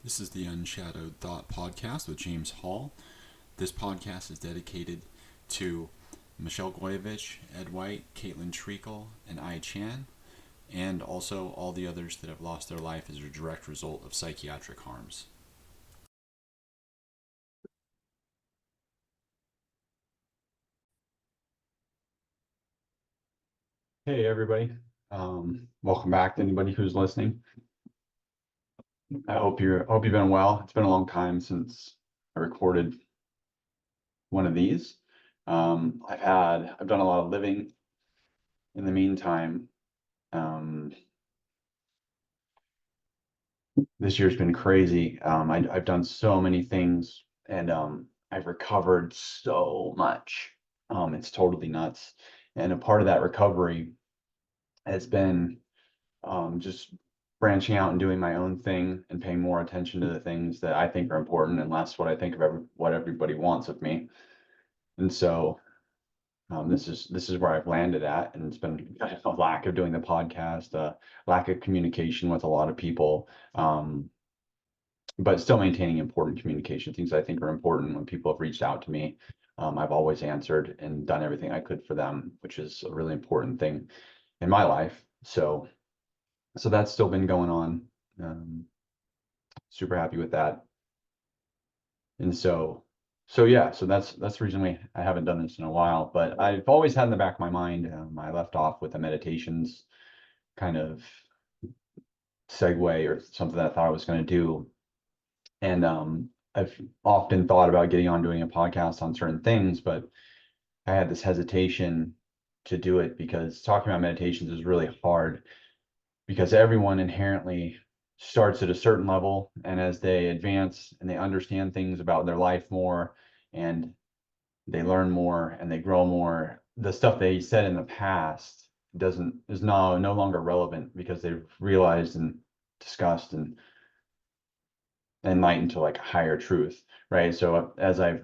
This is the Unshadowed Thought Podcast with James Hall. This podcast is dedicated to Michelle Goyevich, Ed White, Caitlin Treacle, and I Chan, and also all the others that have lost their life as a direct result of psychiatric harms. Hey everybody. Welcome back to anybody who's listening. I hope you've been well. It's been a long time since I recorded one of these. I've done a lot of living in the meantime. Um, this year's been crazy. I've done so many things and I've recovered so much. It's totally nuts. And a part of that recovery has been just branching out and doing my own thing and paying more attention to the things that I think are important and less what I think of what everybody wants of me. And so this is where I've landed at, and it's been a lack of doing the podcast, lack of communication with a lot of people, but still maintaining important communication, things I think are important when people have reached out to me. I've always answered and done everything I could for them, which is a really important thing in my life. So that's still been going on. Um, Super happy with that. And so yeah, so that's the reason I haven't done this in a while, but I've always had in the back of my mind, I left off with the meditations kind of segue or something that I thought I was going to do. And I've often thought about getting on doing a podcast on certain things, but I had this hesitation to do it because talking about meditations is really hard because everyone inherently starts at a certain level, and as they advance and they understand things about their life more and they learn more and they grow more, the stuff they said in the past doesn't is no longer relevant because they've realized and discussed and enlightened to like a higher truth, right? So as I've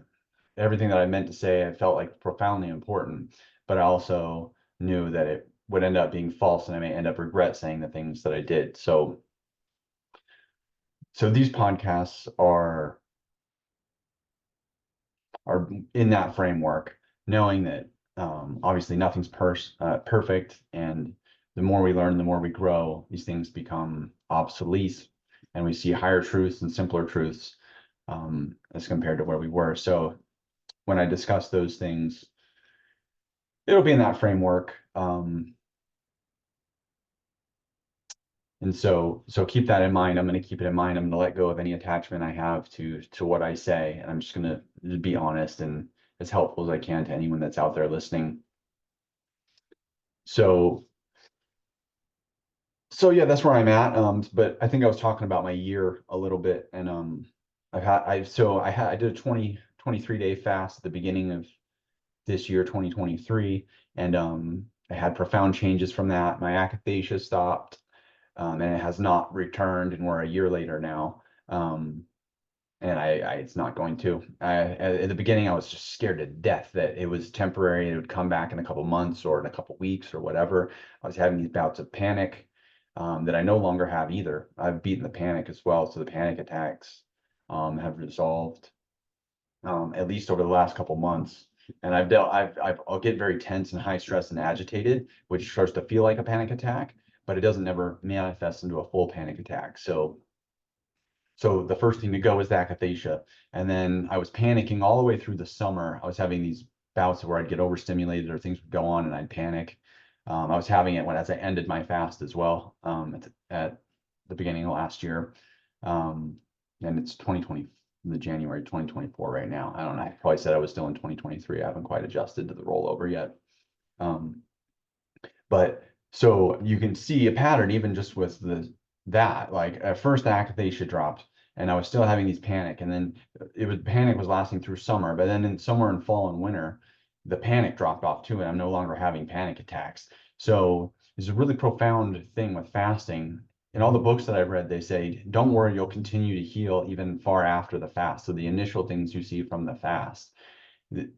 everything that I meant to say, I felt like profoundly important, but I also knew that it would end up being false and I may end up regret saying the things that I did. So these podcasts are in that framework, knowing that obviously nothing's perfect, and the more we learn, the more we grow, these things become obsolete, and we see higher truths and simpler truths as compared to where we were. So when I discuss those things, it'll be in that framework. And so keep that in mind. I'm going to keep it in mind. I'm going to let go of any attachment I have to what I say, and I'm just going to be honest and as helpful as I can to anyone that's out there listening. So so yeah, that's where I'm at. But I think I was talking about my year a little bit, and I did a 23 day fast at the beginning of this year, 2023, and I had profound changes from that. My akathisia stopped, and it has not returned, and we're a year later now. And it's not going to. At the beginning, I was just scared to death that it was temporary and it would come back in a couple months or in a couple weeks or whatever. I was having these bouts of panic that I no longer have either. I've beaten the panic as well, so the panic attacks have resolved at least over the last couple months. And I'll get very tense and high stress and agitated, which starts to feel like a panic attack, but it doesn't never manifest into a full panic attack. So the first thing to go is the akathisia. And then I was panicking all the way through the summer. I was having these bouts where I'd get overstimulated or things would go on and I'd panic. I was having it as I ended my fast as well, at the beginning of last year. And it's 2020, the January 2024 right now. I don't know. I probably said I was still in 2023. I haven't quite adjusted to the rollover yet. Um, but so you can see a pattern even just with that. Like at first the akathisia dropped and I was still having these panic, and then panic was lasting through summer, but then somewhere in fall and winter, the panic dropped off too, and I'm no longer having panic attacks. So it's a really profound thing with fasting. In all the books that I've read, they say, don't worry, you'll continue to heal even far after the fast. So the initial things you see from the fast,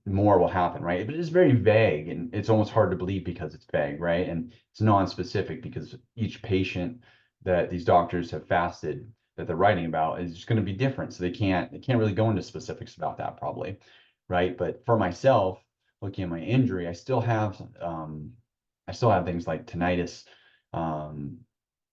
more will happen, right? But it's very vague and it's almost hard to believe because it's vague, right? And it's non-specific because each patient that these doctors have fasted that they're writing about is just going to be different. So they can't really go into specifics about that probably, right? But for myself, looking at my injury, I still have things like tinnitus, um,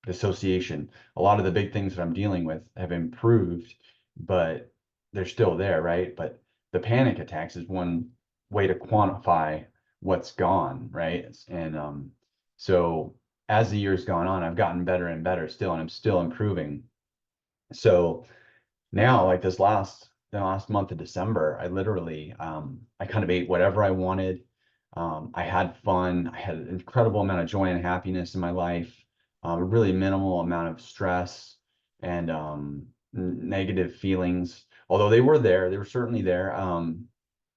dissociation. A lot of the big things that I'm dealing with have improved, but they're still there, right? But the panic attacks is one way to quantify what's gone, right? And so as the years gone on, I've gotten better and better still, and I'm still improving. So now, like the last month of December, I literally I kind of ate whatever I wanted. I had fun. I had an incredible amount of joy and happiness in my life, a really minimal amount of stress and negative feelings. Although they were there, they were certainly there.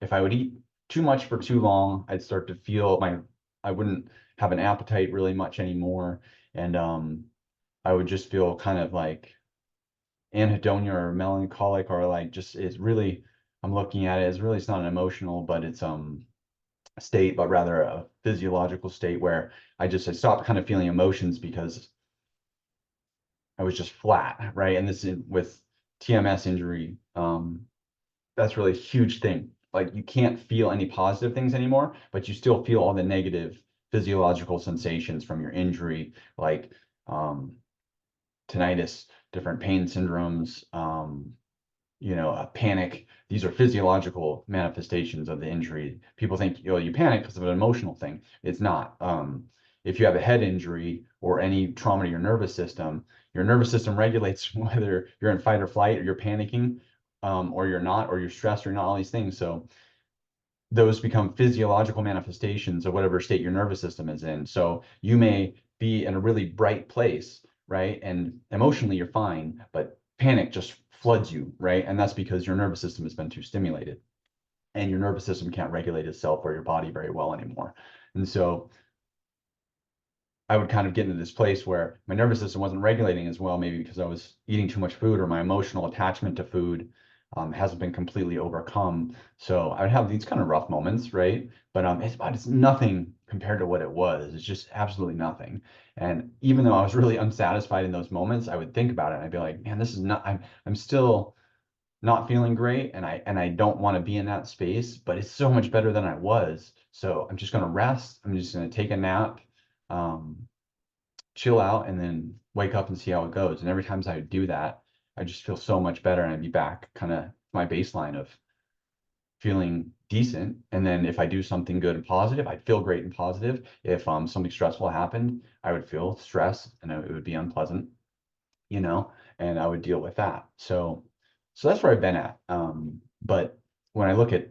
If I would eat too much for too long, I'd start to feel I wouldn't have an appetite really much anymore, and I would just feel kind of like anhedonia or melancholic or like just it's really I'm looking at it as really it's not an emotional, but it's state, but rather a physiological state where I stopped kind of feeling emotions because I was just flat, right? And with TMS injury, that's really a huge thing. Like you can't feel any positive things anymore, but you still feel all the negative physiological sensations from your injury, like um, tinnitus, different pain syndromes, a panic. These are physiological manifestations of the injury. People think, you panic because of an emotional thing. It's not. If you have a head injury or any trauma to your nervous system regulates whether you're in fight or flight or you're panicking, or you're not, or you're stressed or not, all these things. So those become physiological manifestations of whatever state your nervous system is in. So you may be in a really bright place, right? And emotionally you're fine, but panic just floods you, right? And that's because your nervous system has been too stimulated and your nervous system can't regulate itself or your body very well anymore. And so I would kind of get into this place where my nervous system wasn't regulating as well, maybe because I was eating too much food or my emotional attachment to food hasn't been completely overcome. So I would have these kind of rough moments, right? But it's nothing compared to what it was. It's just absolutely nothing. And even though I was really unsatisfied in those moments, I would think about it and I'd be like, man, this is not. I'm still not feeling great, and I don't want to be in that space, but it's so much better than I was. So I'm just gonna rest. I'm just gonna take a nap. Um, Chill out and then wake up and see how it goes. And every time I do that, I just feel so much better and I'd be back kind of my baseline of feeling decent. And then if I do something good and positive, I'd feel great and positive. If something stressful happened, I would feel stress and it would be unpleasant, you know, and I would deal with that. So that's where I've been at. But when I look at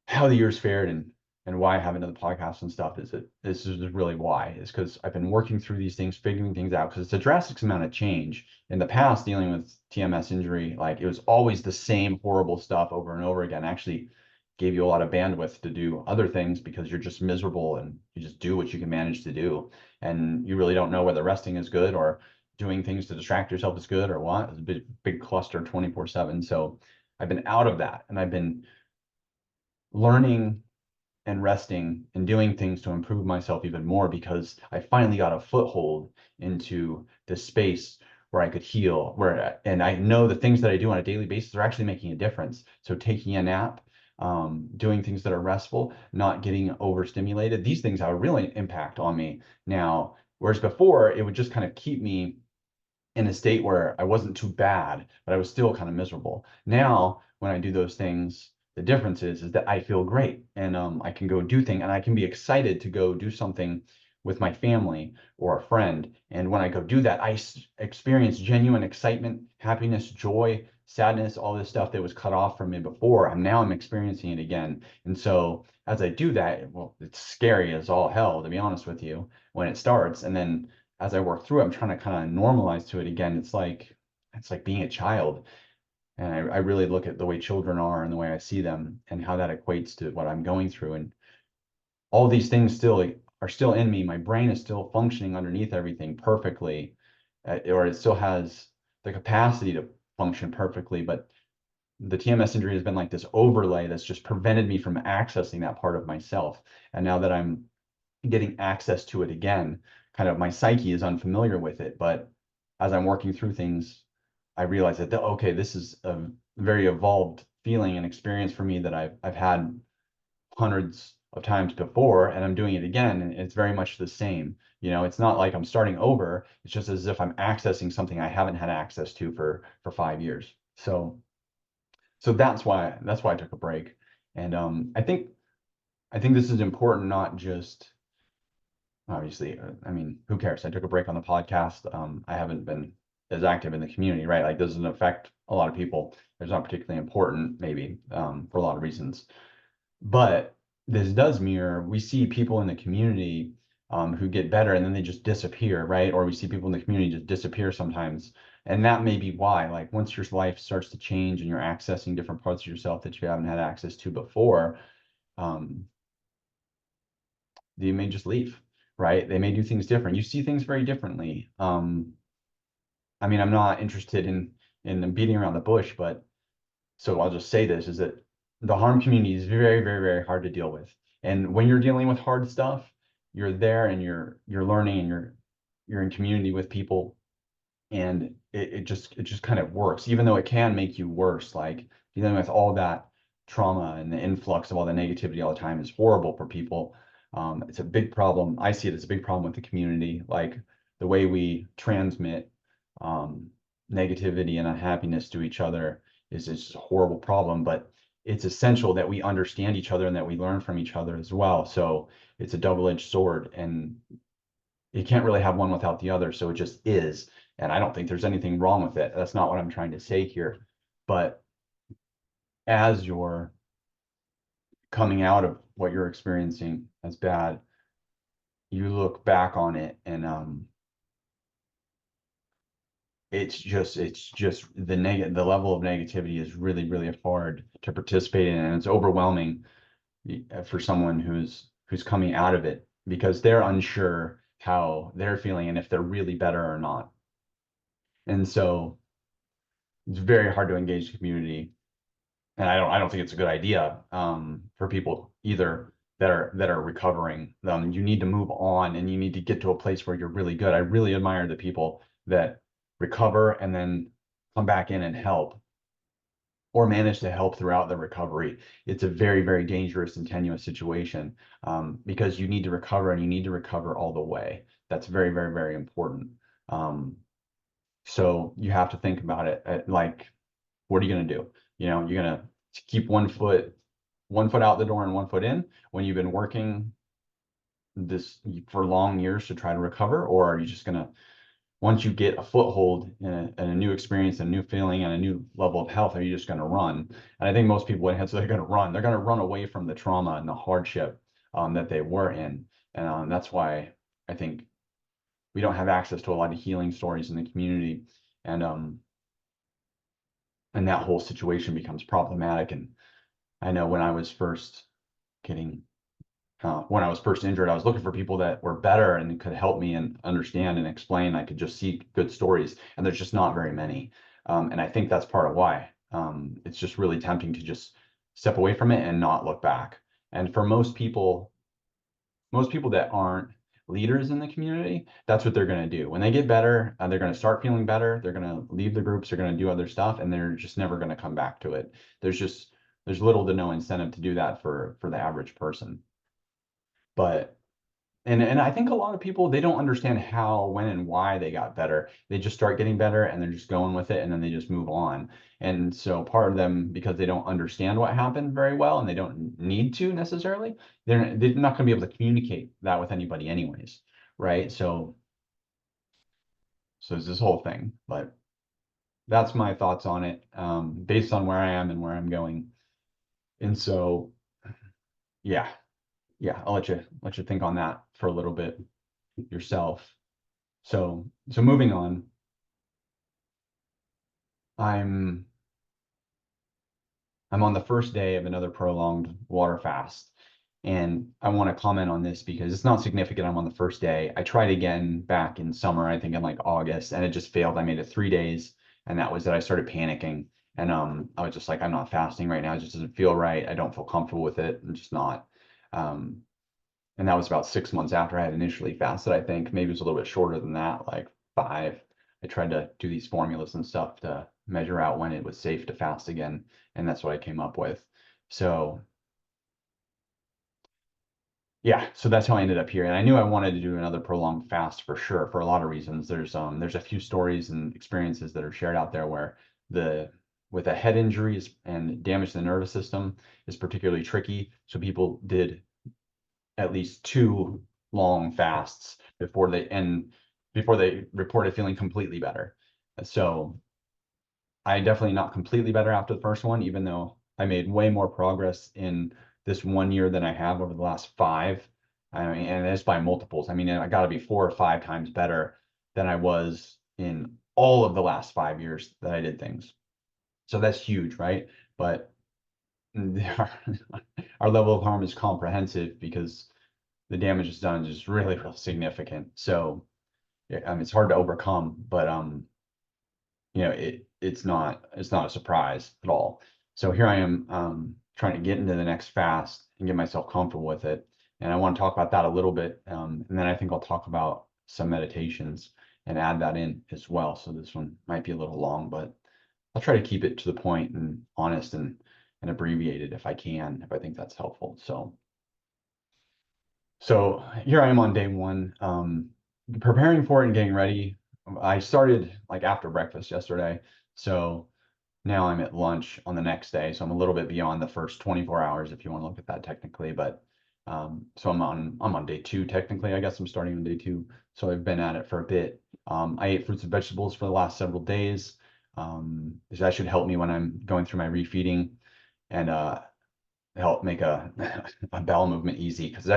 how the year's fared and why I haven't done the podcast and stuff is that this is really why is because I've been working through these things, figuring things out because it's a drastic amount of change. In the past, dealing with TMS injury, like it was always the same horrible stuff over and over again. Actually, gave you a lot of bandwidth to do other things because you're just miserable and you just do what you can manage to do, and you really don't know whether resting is good or doing things to distract yourself is good or what. It's a big cluster 24/7. So I've been out of that, and I've been learning and resting and doing things to improve myself even more because I finally got a foothold into this space where I could heal, and I know the things that I do on a daily basis are actually making a difference. So taking a nap, doing things that are restful, not getting overstimulated, these things have a really impact on me now. Whereas before, it would just kind of keep me in a state where I wasn't too bad, but I was still kind of miserable. Now, when I do those things, the difference is that I feel great and I can go do things and I can be excited to go do something with my family or a friend. And when I go do that, experience genuine excitement, happiness, joy, sadness, all this stuff that was cut off from me before. And now I'm experiencing it again. And so as I do that, well, it's scary as all hell, to be honest with you, when it starts. And then as I work through it, I'm trying to kind of normalize to it again. It's like being a child. And I really look at the way children are and the way I see them and how that equates to what I'm going through. And all these things are still in me. My brain is still functioning underneath everything perfectly, or it still has the capacity to function perfectly. But the TMS injury has been like this overlay that's just prevented me from accessing that part of myself. And now that I'm getting access to it again, kind of my psyche is unfamiliar with it. But as I'm working through things, I realized that, okay, this is a very evolved feeling and experience for me that I've had hundreds of times before, and I'm doing it again, and it's very much the same. It's not like I'm starting over. It's just as if I'm accessing something I haven't had access to for 5 years. So that's why I took a break. And I think this is important, not just obviously, I mean, who cares? I took a break on the podcast. I haven't been as active in the community, right? Like, doesn't affect a lot of people. It's not particularly important, maybe, for a lot of reasons. But this does mirror, we see people in the community who get better and then they just disappear, right? Or we see people in the community just disappear sometimes. And that may be why, like, once your life starts to change and you're accessing different parts of yourself that you haven't had access to before, um, they may just leave, right? They may do things different. You see things very differently. I mean, I'm not interested in beating around the bush, but so I'll just say this is that the harm community is very, very, very hard to deal with. And when you're dealing with hard stuff, you're there and you're learning and you're in community with people, and it just kind of works, even though it can make you worse. Like, dealing with all that trauma and the influx of all the negativity all the time is horrible for people. It's a big problem. I see it as a big problem with the community, like the way we transmit um, negativity and unhappiness to each other is just a horrible problem. But it's essential that we understand each other and that we learn from each other as well. So it's a double-edged sword, and you can't really have one without the other. So it just is. And I don't think there's anything wrong with it. That's not what I'm trying to say here. But as you're coming out of what you're experiencing as bad, you look back on it, and it's just the level of negativity is really, really hard to participate in, and it's overwhelming for someone who's coming out of it, because they're unsure how they're feeling and if they're really better or not. And so it's very hard to engage the community, and I don't think it's a good idea for people either that are recovering. You need to move on, and you need to get to a place where you're really good. I really admire the people that recover and then come back in and help, or manage to help throughout the recovery. It's a very, very dangerous and tenuous situation, because you need to recover, and you need to recover all the way. That's very, very, very important. So you have to think about it like, what are you going to do? You're going to keep one foot out the door and one foot in when you've been working this for long years to try to recover, or are you just going to, once you get a foothold in a new experience, a new feeling, and a new level of health, are you just going to run? And I think most people, when they're going to run, they're going to run away from the trauma and the hardship that they were in. And that's why I think we don't have access to a lot of healing stories in the community. And that whole situation becomes problematic. And I know getting, when I was first injured, I was looking for people that were better and could help me and understand and explain. I could just see good stories, and there's just not very many. And I think that's part of why. It's just really tempting to just step away from it and not look back. And for most people that aren't leaders in the community, that's what they're going to do. When they get better, they're going to start feeling better. They're going to leave the groups. They're going to do other stuff, and they're just never going to come back to it. There's little to no incentive to do that for the average person. But and I think a lot of people, they don't understand how, when, and why they got better. They just start getting better and they're just going with it, and then they just move on. And so part of them, because they don't understand what happened very well and they don't need to necessarily, they're not going to be able to communicate that with anybody anyways, right? So it's this whole thing, but that's my thoughts on it, based on where I am and where I'm going. And so, yeah, yeah, I'll let you think on that for a little bit yourself. So moving on, I'm I'm on the first day of another prolonged water fast. And I want to comment on this because it's not significant. I'm on the first day. I tried again back in summer, I think in like August, and it just failed. I made it 3 days, and that was it. I started panicking. And I was just like, I'm not fasting right now. It just doesn't feel right. I don't feel comfortable with it. I'm just not. Um, and that was about 6 months after I had initially fasted, I think. Maybe it was a little bit shorter than that, like 5. I tried to do these formulas and stuff to measure out when it was safe to fast again, and that's what I came up with. So yeah, so that's how I ended up here. And I knew I wanted to do another prolonged fast for sure, for a lot of reasons. There's a few stories and experiences that are shared out there where the with a head injuries and damage to the nervous system is particularly tricky. So people did at least two long fasts before they reported feeling completely better. So I definitely not completely better after the first one, even though I made way more progress in this 1 year than I have over the last five. I mean, and it's by multiples. I mean, I got to be 4 or 5 times better than I was in all of the last 5 years that I did things. So that's huge, right? But our, our level of harm is comprehensive because the damage is done is just really, really significant. So yeah, I mean, it's hard to overcome, but it's not a surprise at all. So here I am trying to get into the next fast and get myself comfortable with it. And I want to talk about that a little bit. And then I think I'll talk about some meditations and add that in as well. So this one might be a little long, but I'll try to keep it to the point and honest and abbreviated if I can, if I think that's helpful. So here I am on day one, preparing for it and getting ready. I started like after breakfast yesterday. So now I'm at lunch on the next day. So I'm a little bit beyond the first 24 hours, if you want to look at that technically. But so I'm on day two technically. I guess I'm starting on day two. So I've been at it for a bit. I ate fruits and vegetables for the last several days. That should help me when I'm going through my refeeding and help make a bowel movement easy, because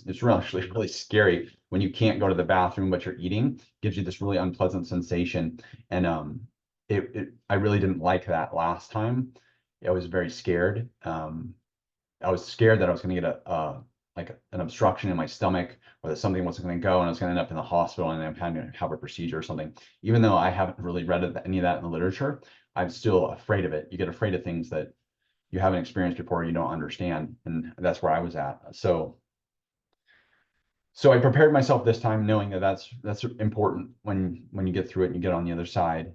it's really actually really scary when you can't go to the bathroom but you're eating. It gives you this really unpleasant sensation, and I really didn't like that last time. I was very scared. I was scared that I was going to get a like an obstruction in my stomach, or that something wasn't going to go and I was going to end up in the hospital and I'm having to have a procedure or something. Even though I haven't really read any of that in the literature, I'm still afraid of it. You get afraid of things that you haven't experienced before, you don't understand, and that's where I was at. So I prepared myself this time, knowing that that's important when you get through it and you get on the other side,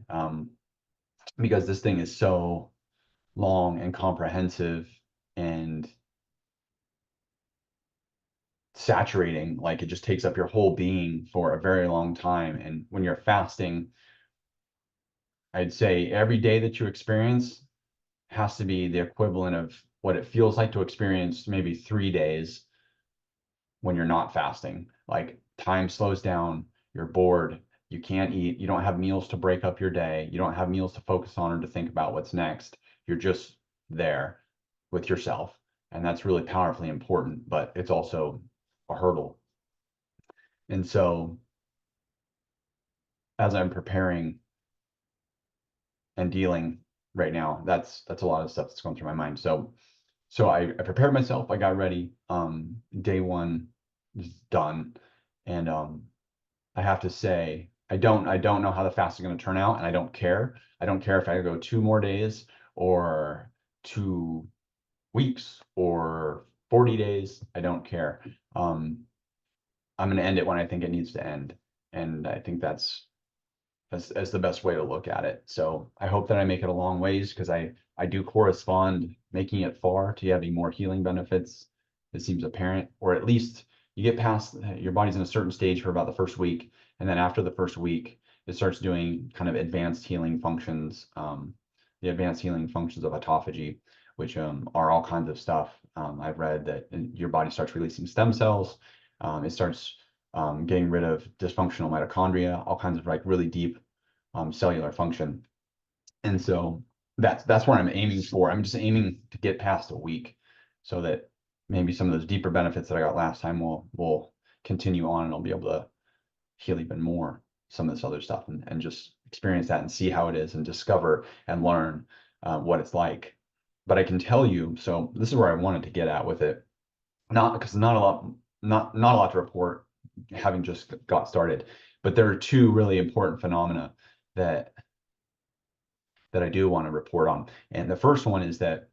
because this thing is so long and comprehensive and saturating. Like, it just takes up your whole being for a very long time. And when you're fasting, I'd say every day that you experience has to be the equivalent of what it feels like to experience maybe 3 days when you're not fasting. Like, time slows down, you're bored, you can't eat, you don't have meals to break up your day, you don't have meals to focus on or to think about what's next. You're just there with yourself. And that's really powerfully important, but it's also a hurdle. And so as I'm preparing and dealing right now, that's a lot of stuff that's going through my mind. So I prepared myself, I got ready. Day one is done. And I have to say, I don't know how the fast is going to turn out, and I don't care. I don't care if I go 2 more days or 2 weeks or 40 days. I don't care. I'm going to end it when I think it needs to end, and I think that's the best way to look at it. So I hope that I make it a long ways, because I do correspond making it far to having more healing benefits. It seems apparent, or at least you get past your body's in a certain stage for about the first week, and then after the first week, it starts doing kind of advanced healing functions, the advanced healing functions of autophagy, which are all kinds of stuff. I've read that your body starts releasing stem cells. It starts getting rid of dysfunctional mitochondria, all kinds of like really deep cellular function. And so that's where I'm aiming for. I'm just aiming to get past a week, so that maybe some of those deeper benefits that I got last time will continue on, and I'll be able to heal even more some of this other stuff, and just experience that and see how it is and discover and learn what it's like. But I can tell you, so this is where I wanted to get at with it. Not because not a lot to report, having just got started, but there are two really important phenomena that I do want to report on. And the first one is that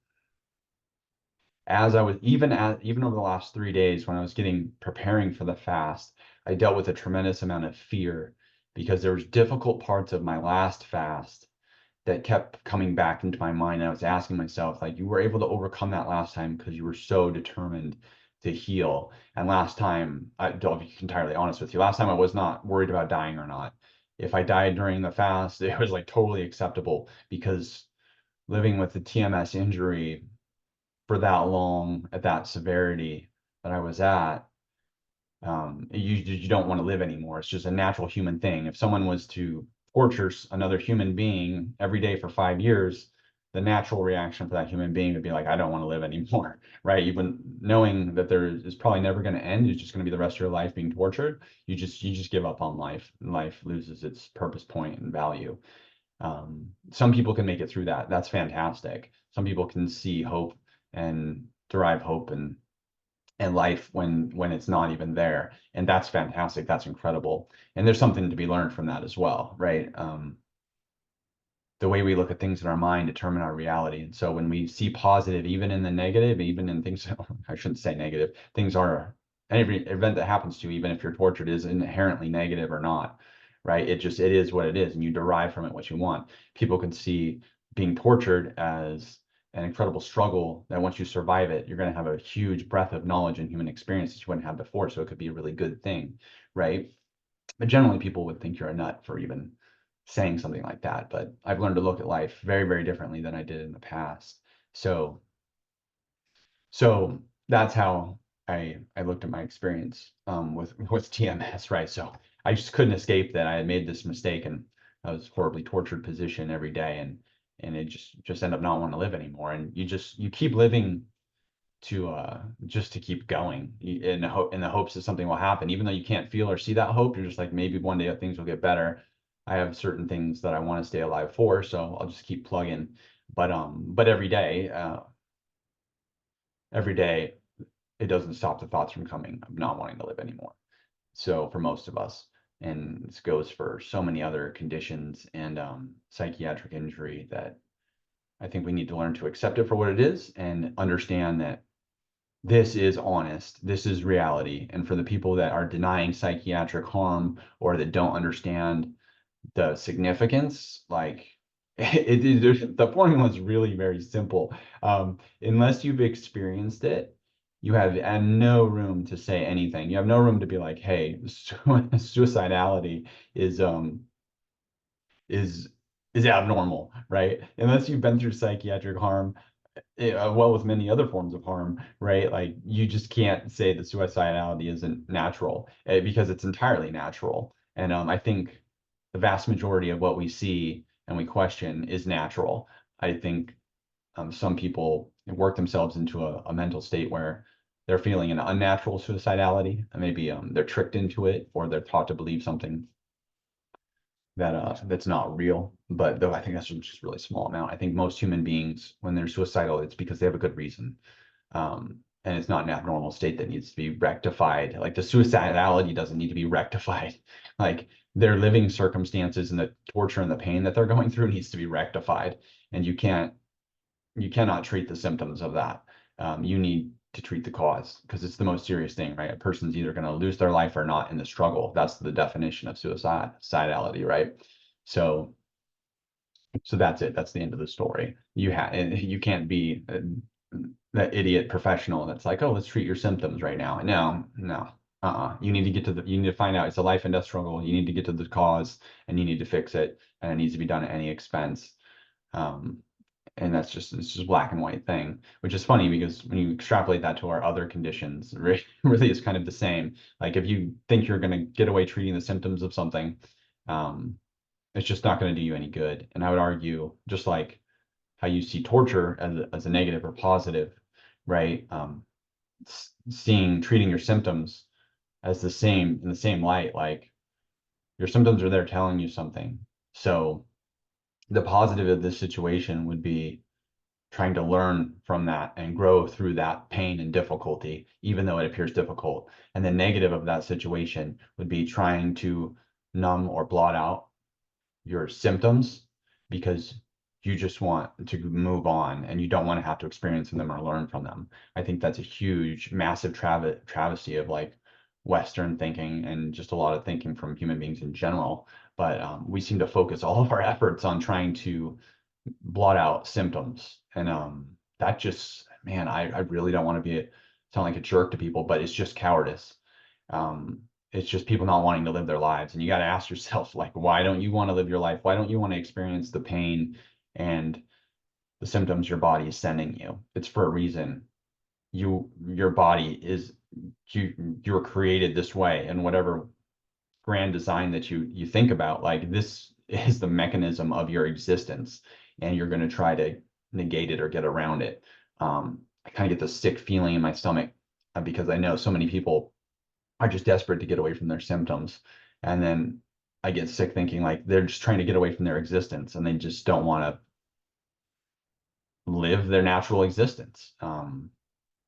as I was even over the last 3 days when I was getting preparing for the fast, I dealt with a tremendous amount of fear because there was difficult parts of my last fast that kept coming back into my mind. And I was asking myself, like, you were able to overcome that last time because you were so determined to heal. And last time, I'll be entirely honest with you, last time I was not worried about dying or not. If I died during the fast, it was like totally acceptable, because living with the TMS injury for that long at that severity that I was at, you don't want to live anymore. It's just a natural human thing. If someone was to torture another human being every day for 5 years, the natural reaction for that human being would be like, I don't want to live anymore, right? Even knowing that there is probably never going to end, it's just going to be the rest of your life being tortured. You just give up on life. Life loses its purpose, point, and value. Some people can make it through that. That's fantastic. Some people can see hope and derive hope and life when it's not even there, and that's fantastic. That's incredible, and there's something to be learned from that as well, right? The way we look at things in our mind determine our reality. And so when we see positive, even in the negative, even in things, I shouldn't say negative, things are, every event that happens to you, even if you're tortured, is inherently negative or not, right? It is what it is, and you derive from it what you want. People can see being tortured as an incredible struggle that once you survive it, you're going to have a huge breadth of knowledge and human experience that you wouldn't have before. So it could be a really good thing, right? But generally, people would think you're a nut for even saying something like that. But I've learned to look at life very, very differently than I did in the past. So, so that's how I looked at my experience with TMS, right? So I just couldn't escape that I had made this mistake, and I was horribly tortured position every day, and it just ended up not wanting to live anymore. And you keep living to just to keep going in the hopes that something will happen, even though you can't feel or see that hope. You're just like, maybe one day things will get better. I have certain things that I want to stay alive for, so I'll just keep plugging. But every day it doesn't stop the thoughts from coming of not wanting to live anymore. So for most of us, and this goes for so many other conditions and psychiatric injury, that I think we need to learn to accept it for what it is and understand that this is honest, this is reality. And for the people that are denying psychiatric harm or that don't understand the significance, like the formula is really very simple. Unless you've experienced it, you have no room to say anything. You have no room to be like, hey, suicidality is is is abnormal, right? Unless you've been through psychiatric harm, well, with many other forms of harm, right? Like, you just can't say that suicidality isn't natural, because it's entirely natural. And I think the vast majority of what we see and we question is natural. I think some people work themselves into a mental state where they're feeling an unnatural suicidality, and maybe they're tricked into it, or they're taught to believe something that's not real. But though I think that's just a really small amount. I think most human beings, when they're suicidal, it's because they have a good reason. And it's not an abnormal state that needs to be rectified. Like, the suicidality doesn't need to be rectified. Like, their living circumstances and the torture and the pain that they're going through needs to be rectified. And you cannot treat the symptoms of that. You need to treat the cause, because it's the most serious thing, right? A person's either going to lose their life or not in the struggle. That's the definition of suicidality, right? So, so that's it. That's the end of the story. You can't be that idiot professional that's like, oh, let's treat your symptoms right now. No, no. You need to you need to find out it's a life and death struggle. You need to get to the cause, and you need to fix it, and it needs to be done at any expense. Um, and it's just black and white thing, which is funny because when you extrapolate that to our other conditions, really is kind of the same. Like, if you think you're going to get away treating the symptoms of something, um, it's just not going to do you any good. And I would argue, just like how you see torture as a negative or positive, right? Treating your symptoms as the same, in the same light, like, your symptoms are there telling you something. So the positive of this situation would be trying to learn from that and grow through that pain and difficulty, even though it appears difficult. And the negative of that situation would be trying to numb or blot out your symptoms, because you just want to move on and you don't want to have to experience them or learn from them. I think that's a huge, massive travesty of, like, Western thinking and just a lot of thinking from human beings in general. But we seem to focus all of our efforts on trying to blot out symptoms. And that just, man, I really don't want to sound like a jerk to people, but it's just cowardice. It's just people not wanting to live their lives. And you got to ask yourself, like, why don't you want to live your life? Why don't you want to experience the pain and the symptoms your body is sending you? It's for a reason. Your body is you're created this way, and whatever grand design that you think about, like this is the mechanism of your existence, and you're going to try to negate it or get around it. I kind of get this sick feeling in my stomach because I know so many people are just desperate to get away from their symptoms, and then I get sick thinking like they're just trying to get away from their existence and they just don't want to live their natural existence.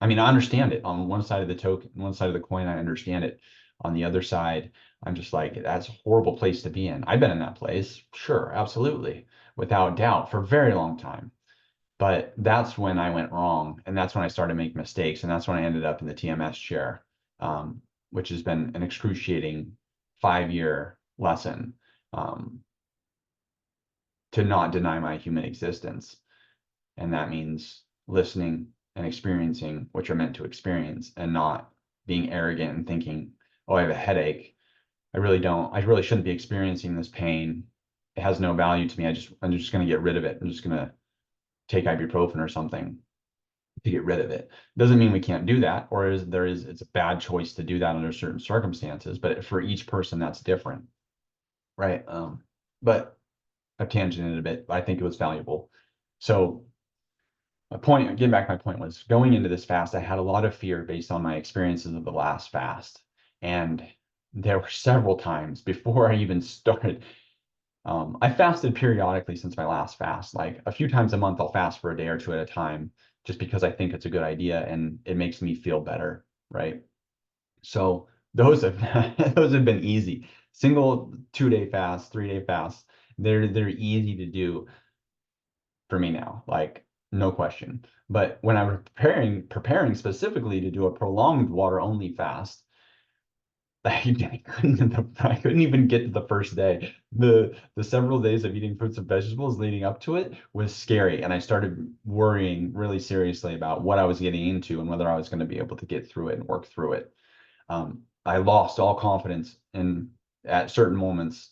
I mean, I understand it on one side of the token, one side of the coin, I understand it. On the other side, I'm just like, that's a horrible place to be in. I've been in that place, sure, absolutely, without doubt, for a very long time. But that's when I went wrong, and that's when I started making mistakes, and that's when I ended up in the TMS chair, which has been an excruciating 5-year lesson um, to not deny my human existence. And that means listening and experiencing what you're meant to experience and not being arrogant and thinking, oh, I have a headache. I really don't. I really shouldn't be experiencing this pain. It has no value to me. I'm just going to get rid of it. I'm just going to take ibuprofen or something to get rid of it. Doesn't mean we can't do that, or it's a bad choice to do that under certain circumstances. But for each person, that's different, right? But I've tangented a bit. But I think it was valuable. So my point, getting back, my point was going into this fast, I had a lot of fear based on my experiences of the last fast. And there were several times before I even started. I fasted periodically since my last fast. Like a few times a month, I'll fast for a day or two at a time, just because I think it's a good idea and it makes me feel better, right? So those have those have been easy. Single 2-day fast, 3-day fast, they're easy to do for me now, like no question. But when I was preparing specifically to do a prolonged water only fast, I couldn't even get to the first day. The several days of eating fruits and vegetables leading up to it was scary, and I started worrying really seriously about what I was getting into and whether I was going to be able to get through it and work through it. I lost all confidence in at certain moments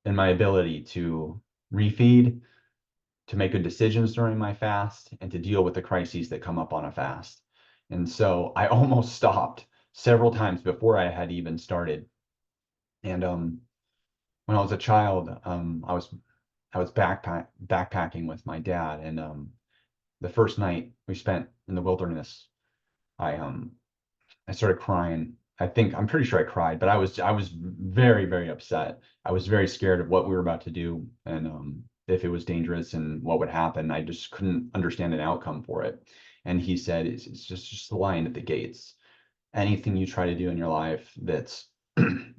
in my ability to refeed, to make good decisions during my fast, and to deal with the crises that come up on a fast. And so I almost stopped several times before I had even started. And when I was a child, I was backpacking with my dad, and the first night we spent in the wilderness, I I started crying. I'm pretty sure I cried, but I was very, very upset. I was very scared of what we were about to do and if it was dangerous and what would happen. I just couldn't understand an outcome for it. And he said, it's just a line at the gates. Anything you try to do in your life that's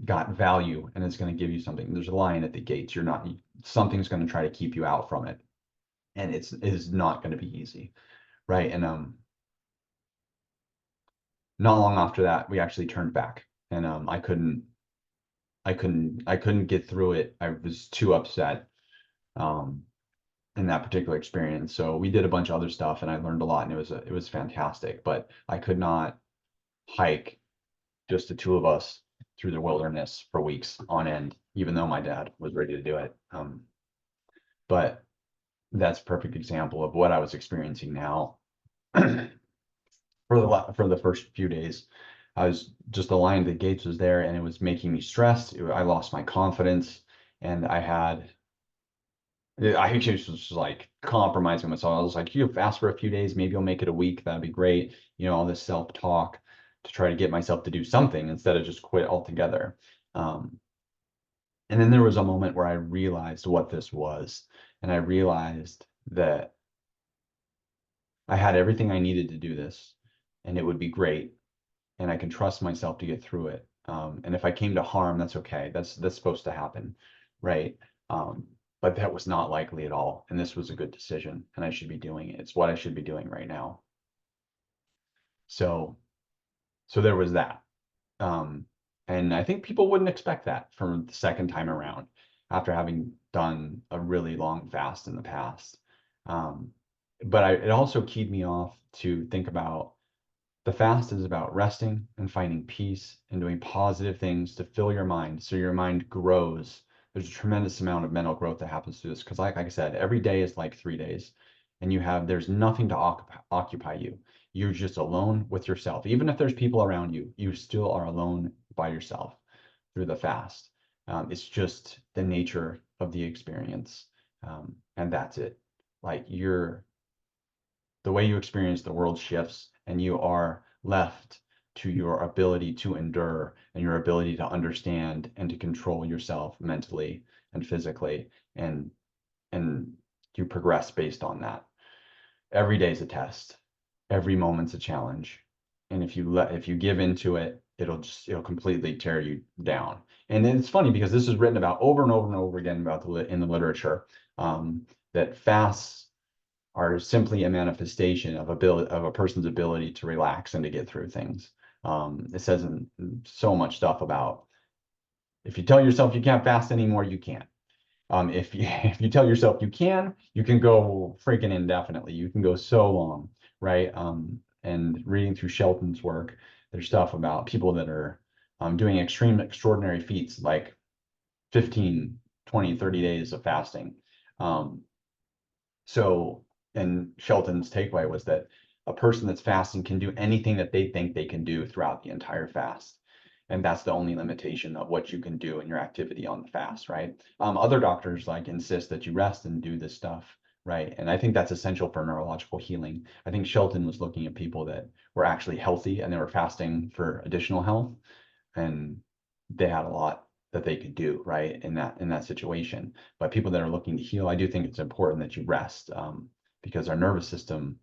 got value and it's going to give you something, there's a line at the gates. Something's going to try to keep you out from it. And it is not going to be easy. Right. And not long after that, we actually turned back, and I couldn't get through it. I was too upset um, in that particular experience. So we did a bunch of other stuff, and I learned a lot, and it was fantastic. But I could not hike just the two of us through the wilderness for weeks on end, even though my dad was ready to do it. But that's a perfect example of what I was experiencing now. For the first few days. I was just aligned. The gates was there, and it was making me stressed. I lost my confidence, and I just was like compromising myself. I was like, you fast for a few days, maybe you'll make it a week. That'd be great. All this self-talk to try to get myself to do something instead of just quit altogether. Um, and then there was a moment where I realized what this was, and I realized that I had everything I needed to do this, and it would be great, and I can trust myself to get through it. And if I came to harm, that's okay. That's supposed to happen, right? Um, but that was not likely at all. And this was a good decision, and I should be doing it. It's what I should be doing right now. So, so there was that. Um, and I think people wouldn't expect that from the second time around after having done a really long fast in the past. Um, but it also keyed me off to think about the fast is about resting and finding peace and doing positive things to fill your mind so your mind grows. There's a tremendous amount of mental growth that happens through this because, like I said, every day is like 3 days, and there's nothing to occupy you. You're just alone with yourself. Even if there's people around you, you still are alone by yourself through the fast. It's just the nature of the experience, and that's it. Like the way you experience the world shifts, and you are left to your ability to endure and your ability to understand and to control yourself mentally and physically, and and you progress based on that. Every day is a test. Every moment's a challenge. And if you give into it, it'll completely tear you down. And then it's funny because this is written about over and over and over again about in the literature, that fasts are simply a manifestation of a person's ability to relax and to get through things. It says in so much stuff about if you tell yourself you can't fast anymore, you can't. If you if you tell yourself you can go freaking indefinitely. You can go so long, right? And reading through Shelton's work, there's stuff about people that are doing extraordinary feats like 15, 20, 30 days of fasting. Um, so, and Shelton's takeaway was that a person that's fasting can do anything that they think they can do throughout the entire fast. And that's the only limitation of what you can do in your activity on the fast, right? Other doctors like insist that you rest and do this stuff, right? And I think that's essential for neurological healing. I think Shelton was looking at people that were actually healthy and they were fasting for additional health, and they had a lot that they could do right in that situation. But people that are looking to heal, I do think it's important that you rest, because our nervous system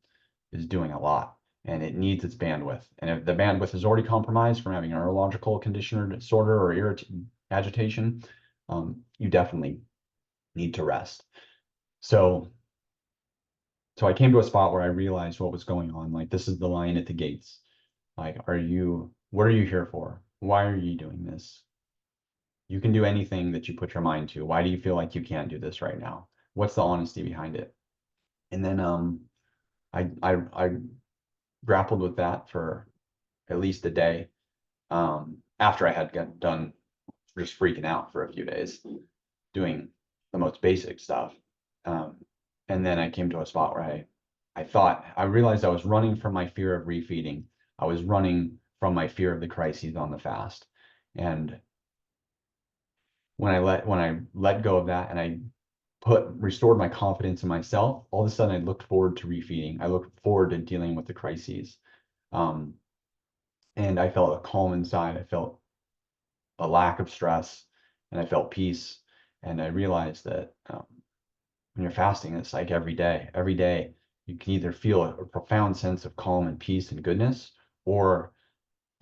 is doing a lot and it needs its bandwidth. And if the bandwidth is already compromised from having a neurological condition or disorder or agitation, you definitely need to rest. So so I came to a spot where I realized what was going on. Like, this is the lion at the gates. Like, what are you here for? Why are you doing this? You can do anything that you put your mind to. Why do you feel like you can't do this right now? What's the honesty behind it? And then I grappled with that for at least a day, after I had got done just freaking out for a few days doing the most basic stuff. Um, and then I came to a spot where I realized I was running from my fear of refeeding. I was running from my fear of the crises on the fast. And when I let go of that and I restored my confidence in myself, all of a sudden I looked forward to refeeding. I looked forward to dealing with the crises. Um, and I felt a calm inside. I felt a lack of stress, and I felt peace. And I realized that when you're fasting, it's like every day you can either feel a profound sense of calm and peace and goodness, or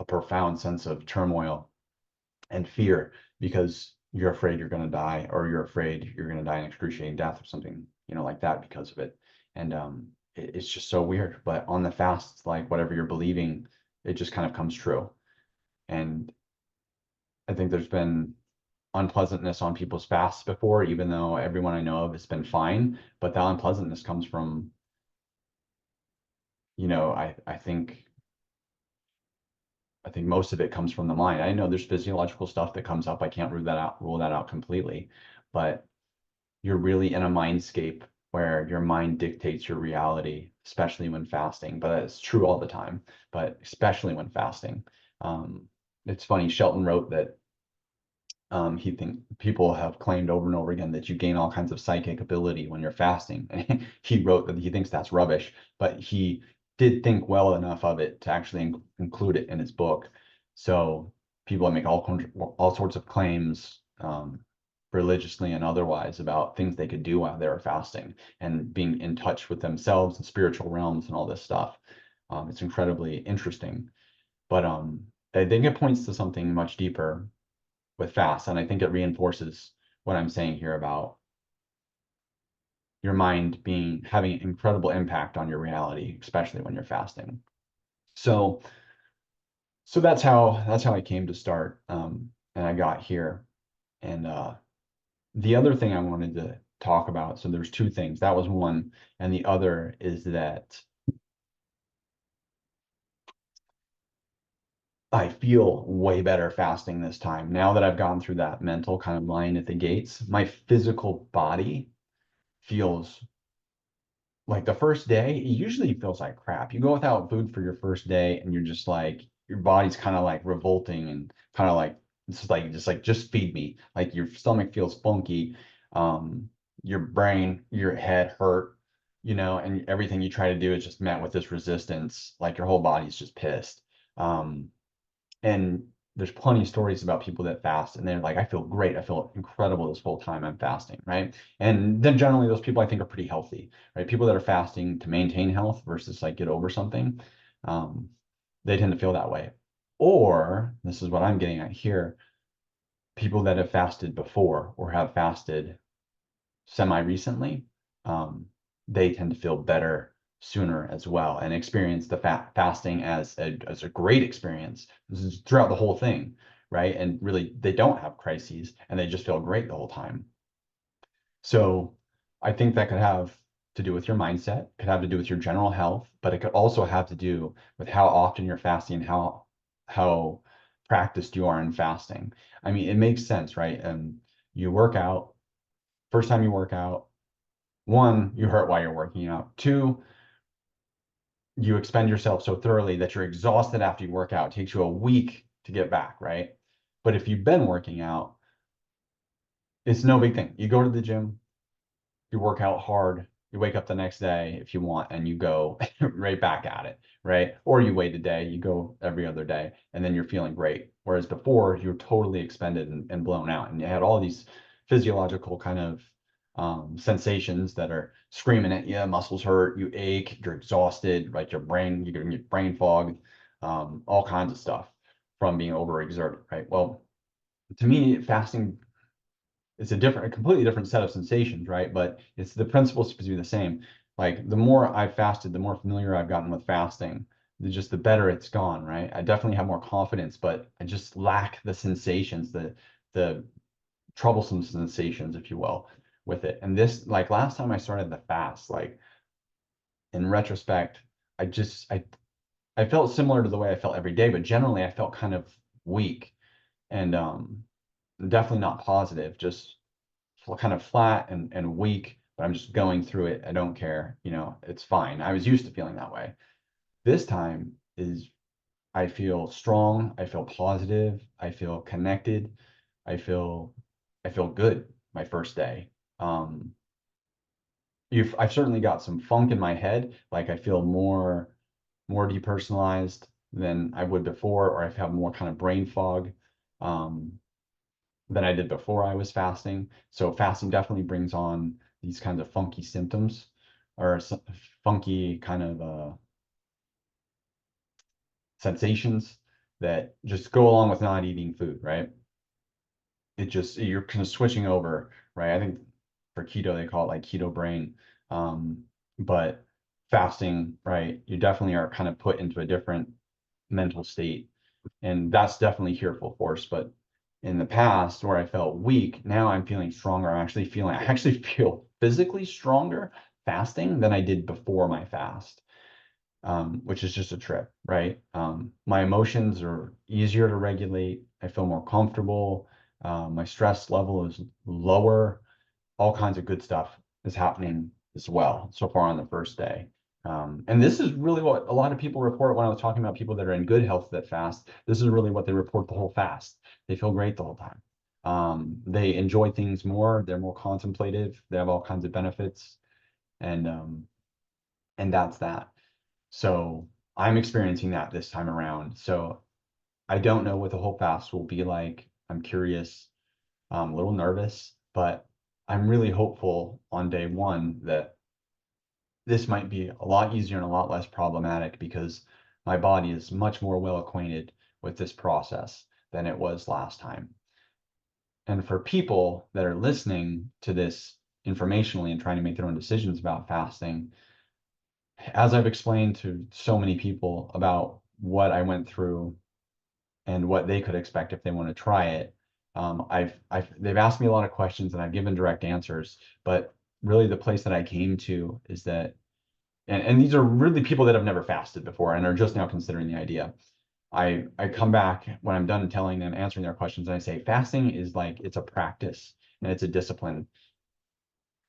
a profound sense of turmoil and fear because you're afraid you're going to die, or you're afraid you're going to die an excruciating death or something, like that because of it. And it's just so weird. But on the fast, it's like whatever you're believing, it just kind of comes true. And I think there's been unpleasantness on people's fasts before, even though everyone I know of has been fine. But that unpleasantness comes from, I think most of it comes from the mind. I know there's physiological stuff that comes up. I can't rule that out completely, but you're really in a mindscape where your mind dictates your reality, especially when fasting. But it's true all the time, but especially when fasting. Um, it's funny, Shelton wrote that he think people have claimed over and over again that you gain all kinds of psychic ability when you're fasting. And he wrote that he thinks that's rubbish, but he did think well enough of it to actually include it in his book. So people make all sorts of claims, religiously and otherwise, about things they could do while they were fasting and being in touch with themselves and spiritual realms and all this stuff. It's incredibly interesting, but I think it points to something much deeper with fast. And I think it reinforces what I'm saying here about your mind having an incredible impact on your reality, especially when you're fasting. So So that's how I came to start. And I got here. And the other thing I wanted to talk about, so there's two things. That was one, and the other is that I feel way better fasting this time. Now that I've gone through that mental kind of line at the gates, my physical body feels like the first day, it usually feels like crap. You go without food for your first day and you're just like your body's kind of like revolting and kind of like it's like just feed me. Like your stomach feels funky, your brain, your head hurt, and everything you try to do is just met with this resistance. Like your whole body's just pissed. Um, and there's plenty of stories about people that fast and they're like, I feel great. I feel incredible this whole time I'm fasting, right? And then generally those people I think are pretty healthy, right? People that are fasting to maintain health versus like get over something, um, they tend to feel that way. Or this is what I'm getting at here, people that have fasted before or have fasted semi-recently, um, they tend to feel better sooner as well and experience the fasting as a great experience. This is throughout the whole thing, right? And really, they don't have crises and they just feel great the whole time. So I think that could have to do with your mindset, could have to do with your general health, but it could also have to do with how often you're fasting and how practiced you are in fasting. I mean, it makes sense, right? And you work out, first time you work out, one, you hurt while you're working out. Two, you expend yourself so thoroughly that you're exhausted after you work out. It takes you a week to get back, right? But if you've been working out, it's no big thing. You go to the gym, you work out hard, you wake up the next day if you want, and you go right back at it, right? Or you wait a day, you go every other day, and then you're feeling great. Whereas before, you're totally expended and blown out, and you had all these physiological kind of sensations that are screaming at you. Muscles hurt, you ache, you're exhausted, like you're getting your brain fog, all kinds of stuff from being overexerted, right? Well, to me, fasting it's a completely different set of sensations, right? But it's the principle supposed to be the same. Like the more I've fasted, the more familiar I've gotten with fasting, the better it's gone, right? I definitely have more confidence, but I just lack the sensations, the troublesome sensations, if you will, with it. And this, like last time I started the fast, like in retrospect, I just I felt similar to the way I felt every day, but generally I felt kind of weak and definitely not positive, just kind of flat and weak, but I'm just going through it. I don't care. It's fine. I was used to feeling that way. This time is I feel strong, I feel positive, I feel connected, I feel I feel good my first day. Um, I've certainly got some funk in my head, like I feel more depersonalized than I would before, or I've had more kind of brain fog. Um, than I did before I was fasting. So fasting definitely brings on these kinds of funky symptoms or funky kind of sensations that just go along with not eating food, right? You're kind of switching over, right? I think for keto they call it like keto brain. Um, but fasting, right? You definitely are kind of put into a different mental state. And that's definitely here full force. But in the past where I felt weak, now I'm feeling stronger. I actually feel physically stronger fasting than I did before my fast, which is just a trip, right? My emotions are easier to regulate. I feel more comfortable. My stress level is lower. All kinds of good stuff is happening as well so far on the first day. And this is really what a lot of people report when I was talking about people that are in good health that fast. This is really what they report the whole fast. They feel great the whole time. They enjoy things more. They're more contemplative. They have all kinds of benefits, and and that's that. So I'm experiencing that this time around. So I don't know what the whole fast will be like. I'm curious. I'm a little nervous, but I'm really hopeful on day one that this might be a lot easier and a lot less problematic because my body is much more well acquainted with this process than it was last time. And for people that are listening to this informationally and trying to make their own decisions about fasting, as I've explained to so many people about what I went through and what they could expect if they want to try it. They've asked me a lot of questions and I've given direct answers, but really the place that I came to is that, and these are really people that have never fasted before and are just now considering the idea. I come back when I'm done telling them, answering their questions, and I say, fasting is like, it's a practice and it's a discipline.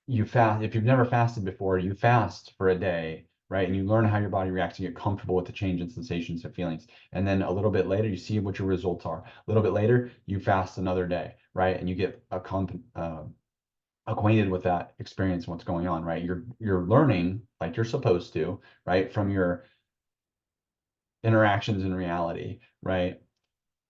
You fast, if you've never fasted before, you fast for a day, right? And you learn how your body reacts, you get comfortable with the change in sensations and feelings. And then a little bit later, you see what your results are. A little bit later, you fast another day, right? And you get acquainted with that experience and what's going on, right? You're learning like you're supposed to, right? From your interactions in reality, right?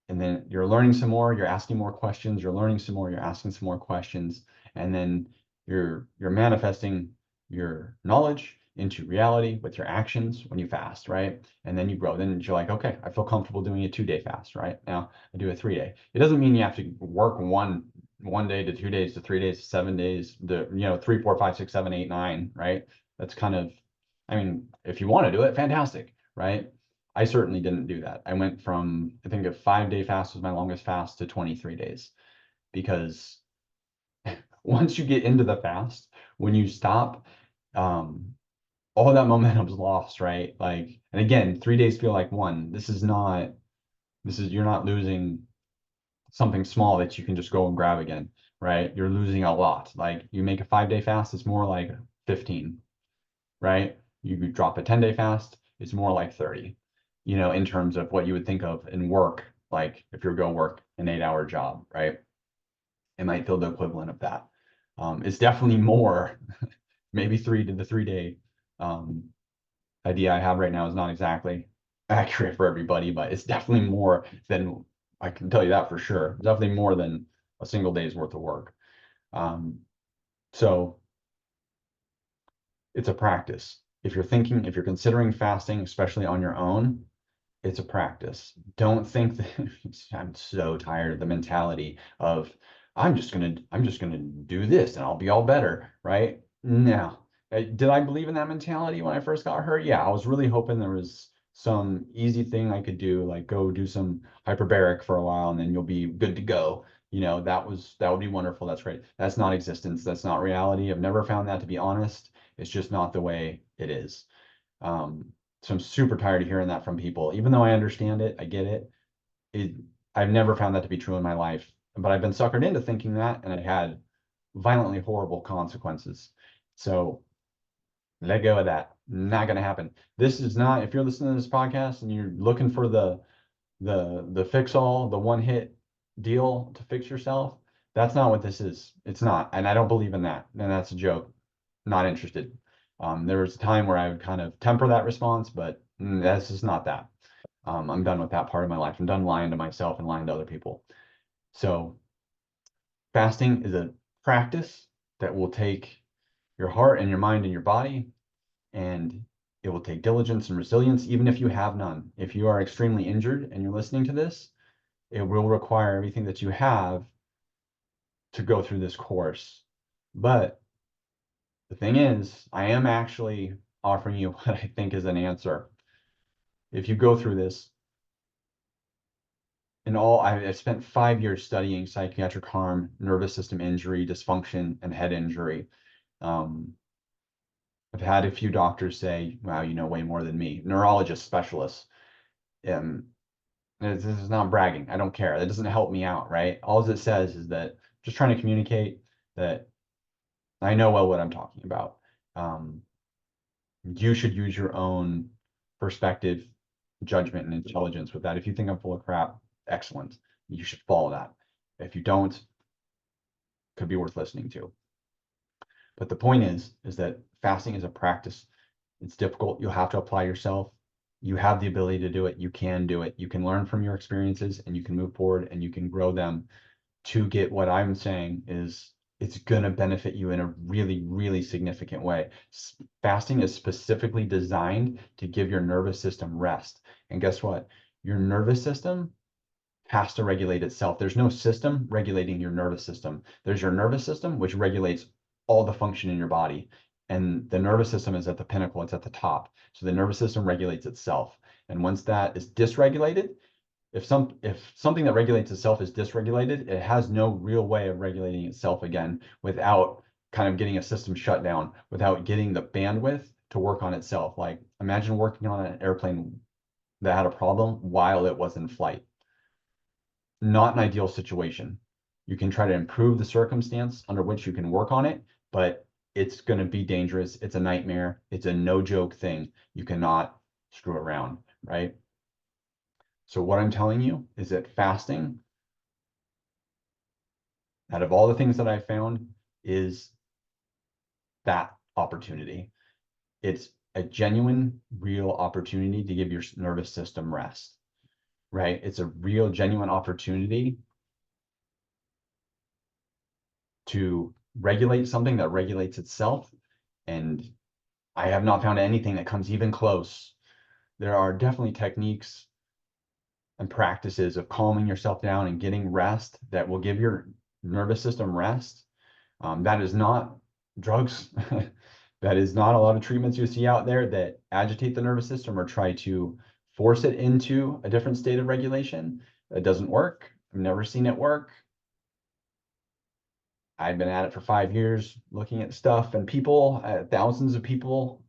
And then you're learning some more, you're asking more questions, you're learning some more, you're asking some more questions, and then you're manifesting your knowledge into reality with your actions when you fast, right? And then you grow. Then you're like, okay, I feel comfortable doing a 2-day fast, right? Now I do a 3-day. It doesn't mean you have to work one day to 2 days to 3 days to 7 days, to 3, 4, 5, 6, 7, 8, 9, right? That's kind of, I mean, if you want to do it, fantastic, right? I certainly didn't do that. I went from, I think a 5-day fast was my longest fast, to 23 days. Because once you get into the fast, when you stop, um, all that momentum's lost, right? Like, and again, 3 days feel like one. You're not losing something small that you can just go and grab again, right? You're losing a lot. Like, you make a 5-day fast, it's more like 15, right? You drop a 10-day fast, it's more like 30, in terms of what you would think of in work. Like, if you're going to work an 8-hour job, right? It might feel the equivalent of that. It's definitely more. Maybe the 3-day idea I have right now is not exactly accurate for everybody, but it's definitely more than, I can tell you that for sure. Definitely more than a single day's worth of work. So it's a practice. If you're considering fasting, especially on your own, it's a practice. Don't think that I'm so tired of the mentality of I'm just gonna do this and I'll be all better, right? No. Did I believe in that mentality when I first got hurt? Yeah, I was really hoping there was some easy thing I could do, like go do some hyperbaric for a while and then you'll be good to go. That would be wonderful. That's great. That's not existence. That's not reality. I've never found that to be honest. It's just not the way it is. Um, so I'm super tired of hearing that from people. Even though I understand it, I get it. It I've never found that to be true in my life. But I've been suckered into thinking that, and it had violently horrible consequences. So let go of that. Not gonna happen. This is not, if you're listening to this podcast and you're looking for the fix all, the one hit deal to fix yourself, that's not what this is. It's not. And I don't believe in that. And that's a joke. Not interested. There was a time where I would kind of temper that response, but this is not that. I'm done with that part of my life. I'm done lying to myself and lying to other people. So fasting is a practice that will take your heart and your mind and your body, and it will take diligence and resilience, even if you have none. If you are extremely injured and you're listening to this, it will require everything that you have to go through this course. But the thing is, I am actually offering you what I think is an answer. If you go through this, I've spent 5 years studying psychiatric harm, nervous system injury, dysfunction, and head injury. Um, I've had a few doctors say, wow, you know way more than me, neurologist specialists. Um, this is not bragging. I don't care. That doesn't help me out, right? All it says is that just trying to communicate that I know well what I'm talking about. Um, you should use your own perspective, judgment, and intelligence with that. If you think I'm full of crap, excellent. You should follow that. If you don't, could be worth listening to. But the point is that fasting is a practice. It's difficult. You'll have to apply yourself. You have the ability to do it. You can do it. You can learn from your experiences and you can move forward and you can grow them to get what I'm saying is it's going to benefit you in a really, really significant way. Fasting is specifically designed to give your nervous system rest. And guess what? Your nervous system has to regulate itself. There's no system regulating your nervous system. There's your nervous system, which regulates all the function in your body. And the nervous system is at the pinnacle, it's at the top. So the nervous system regulates itself. And once that is dysregulated, if something that regulates itself is dysregulated, it has no real way of regulating itself again without kind of getting a system shut down, without getting the bandwidth to work on itself. Like imagine working on an airplane that had a problem while it was in flight. Not an ideal situation. You can try to improve the circumstance under which you can work on it, but it's going to be dangerous. It's a nightmare. It's a no joke thing. You cannot screw around, right? So what I'm telling you is that fasting, out of all the things that I found, is that opportunity. It's a genuine, real opportunity to give your nervous system rest, right? It's a real, genuine opportunity to regulate something that regulates itself. And I have not found anything that comes even close. There are definitely techniques and practices of calming yourself down and getting rest that will give your nervous system rest. That is not drugs. That is not a lot of treatments you see out there that agitate the nervous system or try to force it into a different state of regulation. It doesn't work. I've never seen it work. I've been at it for 5 years looking at stuff and people, thousands of people.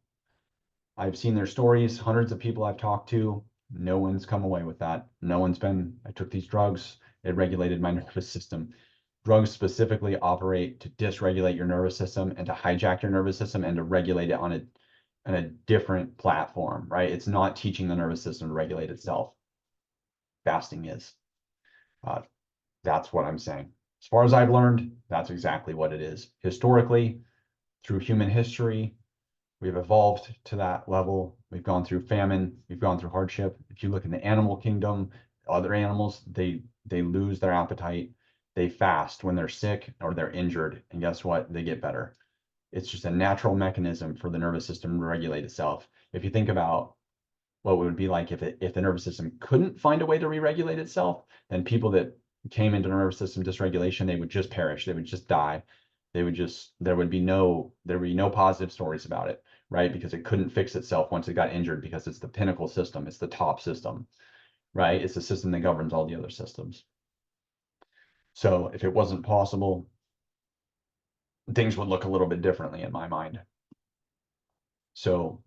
I've seen their stories, hundreds of people I've talked to. No one's come away with that. No one's been, I took these drugs, it regulated my nervous system. Drugs specifically operate to dysregulate your nervous system and to hijack your nervous system and to regulate it on a different platform, right? It's not teaching the nervous system to regulate itself. Fasting is. That's what I'm saying. As far as I've learned, that's exactly what it is. Historically, through human history, we've evolved to that level. We've gone through famine. We've gone through hardship. If you look in the animal kingdom, other animals, they lose their appetite. They fast when they're sick or they're injured. And guess what? They get better. It's just a natural mechanism for the nervous system to regulate itself. If you think about what it would be like if the nervous system couldn't find a way to re-regulate itself, then people that came into nervous system dysregulation, they would just perish. They would just die. There would be no positive stories about it, right? Because it couldn't fix itself once it got injured because it's the pinnacle system. It's the top system, right? It's the system that governs all the other systems. So if it wasn't possible, things would look a little bit differently in my mind. So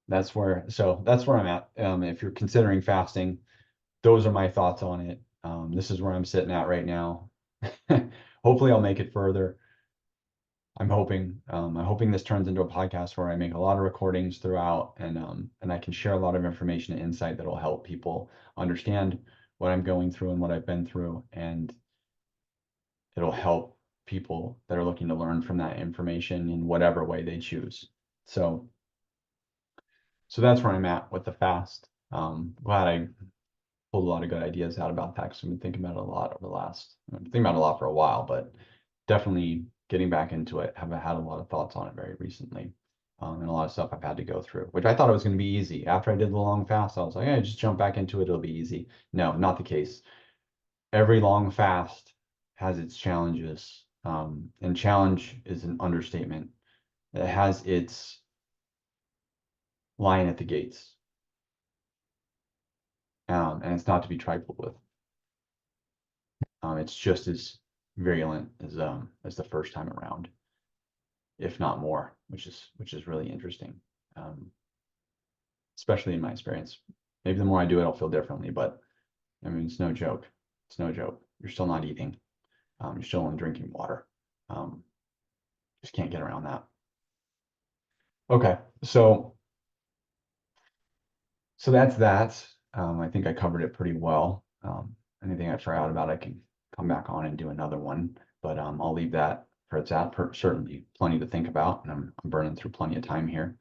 that's where I'm at. If you're considering fasting, those are my thoughts on it. This is where I'm sitting at right now. Hopefully I'll make it further. I'm hoping this turns into a podcast where I make a lot of recordings throughout and I can share a lot of information and insight that will help people understand what I'm going through and what I've been through. And it'll help people that are looking to learn from that information in whatever way they choose. So that's where I'm at with the fast. Glad I pulled a lot of good ideas out about that because I've been thinking about it a lot over the last, I've been thinking about it a lot for a while, but definitely getting back into it. Have had a lot of thoughts on it very recently. And a lot of stuff I've had to go through, which I thought it was going to be easy. After I did the long fast, I was like, hey, just jump back into it. It'll be easy. No, not the case. Every long fast has its challenges. And challenge is an understatement. It has its lion at the gates. And it's not to be trifled with. It's just as virulent as the first time around, if not more, which is really interesting, especially in my experience. Maybe the more I do it, I'll feel differently, but I mean, it's no joke. It's no joke. You're still not eating. You're still only drinking water. Just can't get around that. Okay, so that's that. I think I covered it pretty well. Anything I forgot about, I can come back on and do another one, but I'll leave that for it's at. Certainly plenty to think about, and I'm burning through plenty of time here.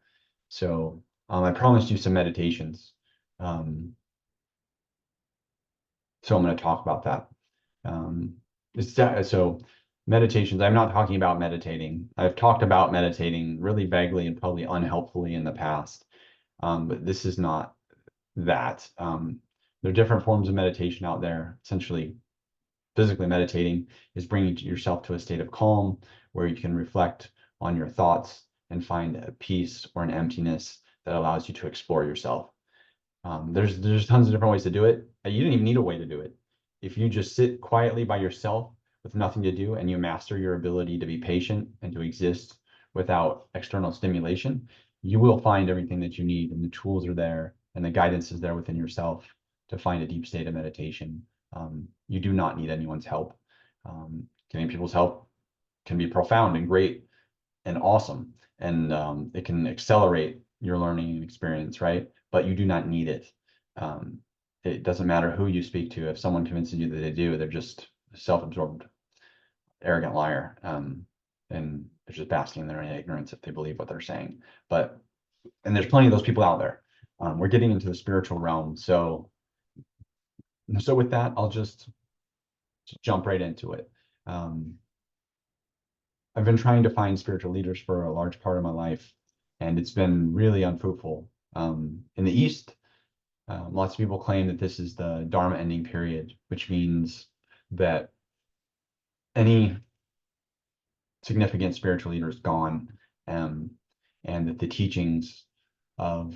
So I promised you some meditations. So I'm going to talk about that. So meditations, I'm not talking about meditating. I've talked about meditating really vaguely and probably unhelpfully in the past, but this is not that. There are different forms of meditation out there. Essentially, physically meditating is bringing yourself to a state of calm where you can reflect on your thoughts and find a peace or an emptiness that allows you to explore yourself. There's tons of different ways to do it. You don't even need a way to do it. If you just sit quietly by yourself with nothing to do and you master your ability to be patient and to exist without external stimulation, you will find everything that you need, and the tools are there and the guidance is there within yourself to find a deep state of meditation. You do not need anyone's help. Getting people's help can be profound and great and awesome, and it can accelerate your learning experience, right? But you do not need it. Um, it doesn't matter who you speak to. If someone convinces you that they do, they're just a self-absorbed, arrogant liar, and they're just basking in their ignorance if they believe what they're saying. But and there's plenty of those people out there. We're getting into the spiritual realm, so with that, I'll just jump right into it. Um, I've been trying to find spiritual leaders for a large part of my life, and it's been really unfruitful. In the East, lots of people claim that this is the Dharma ending period, which means that any significant spiritual leader is gone, um, and that the teachings of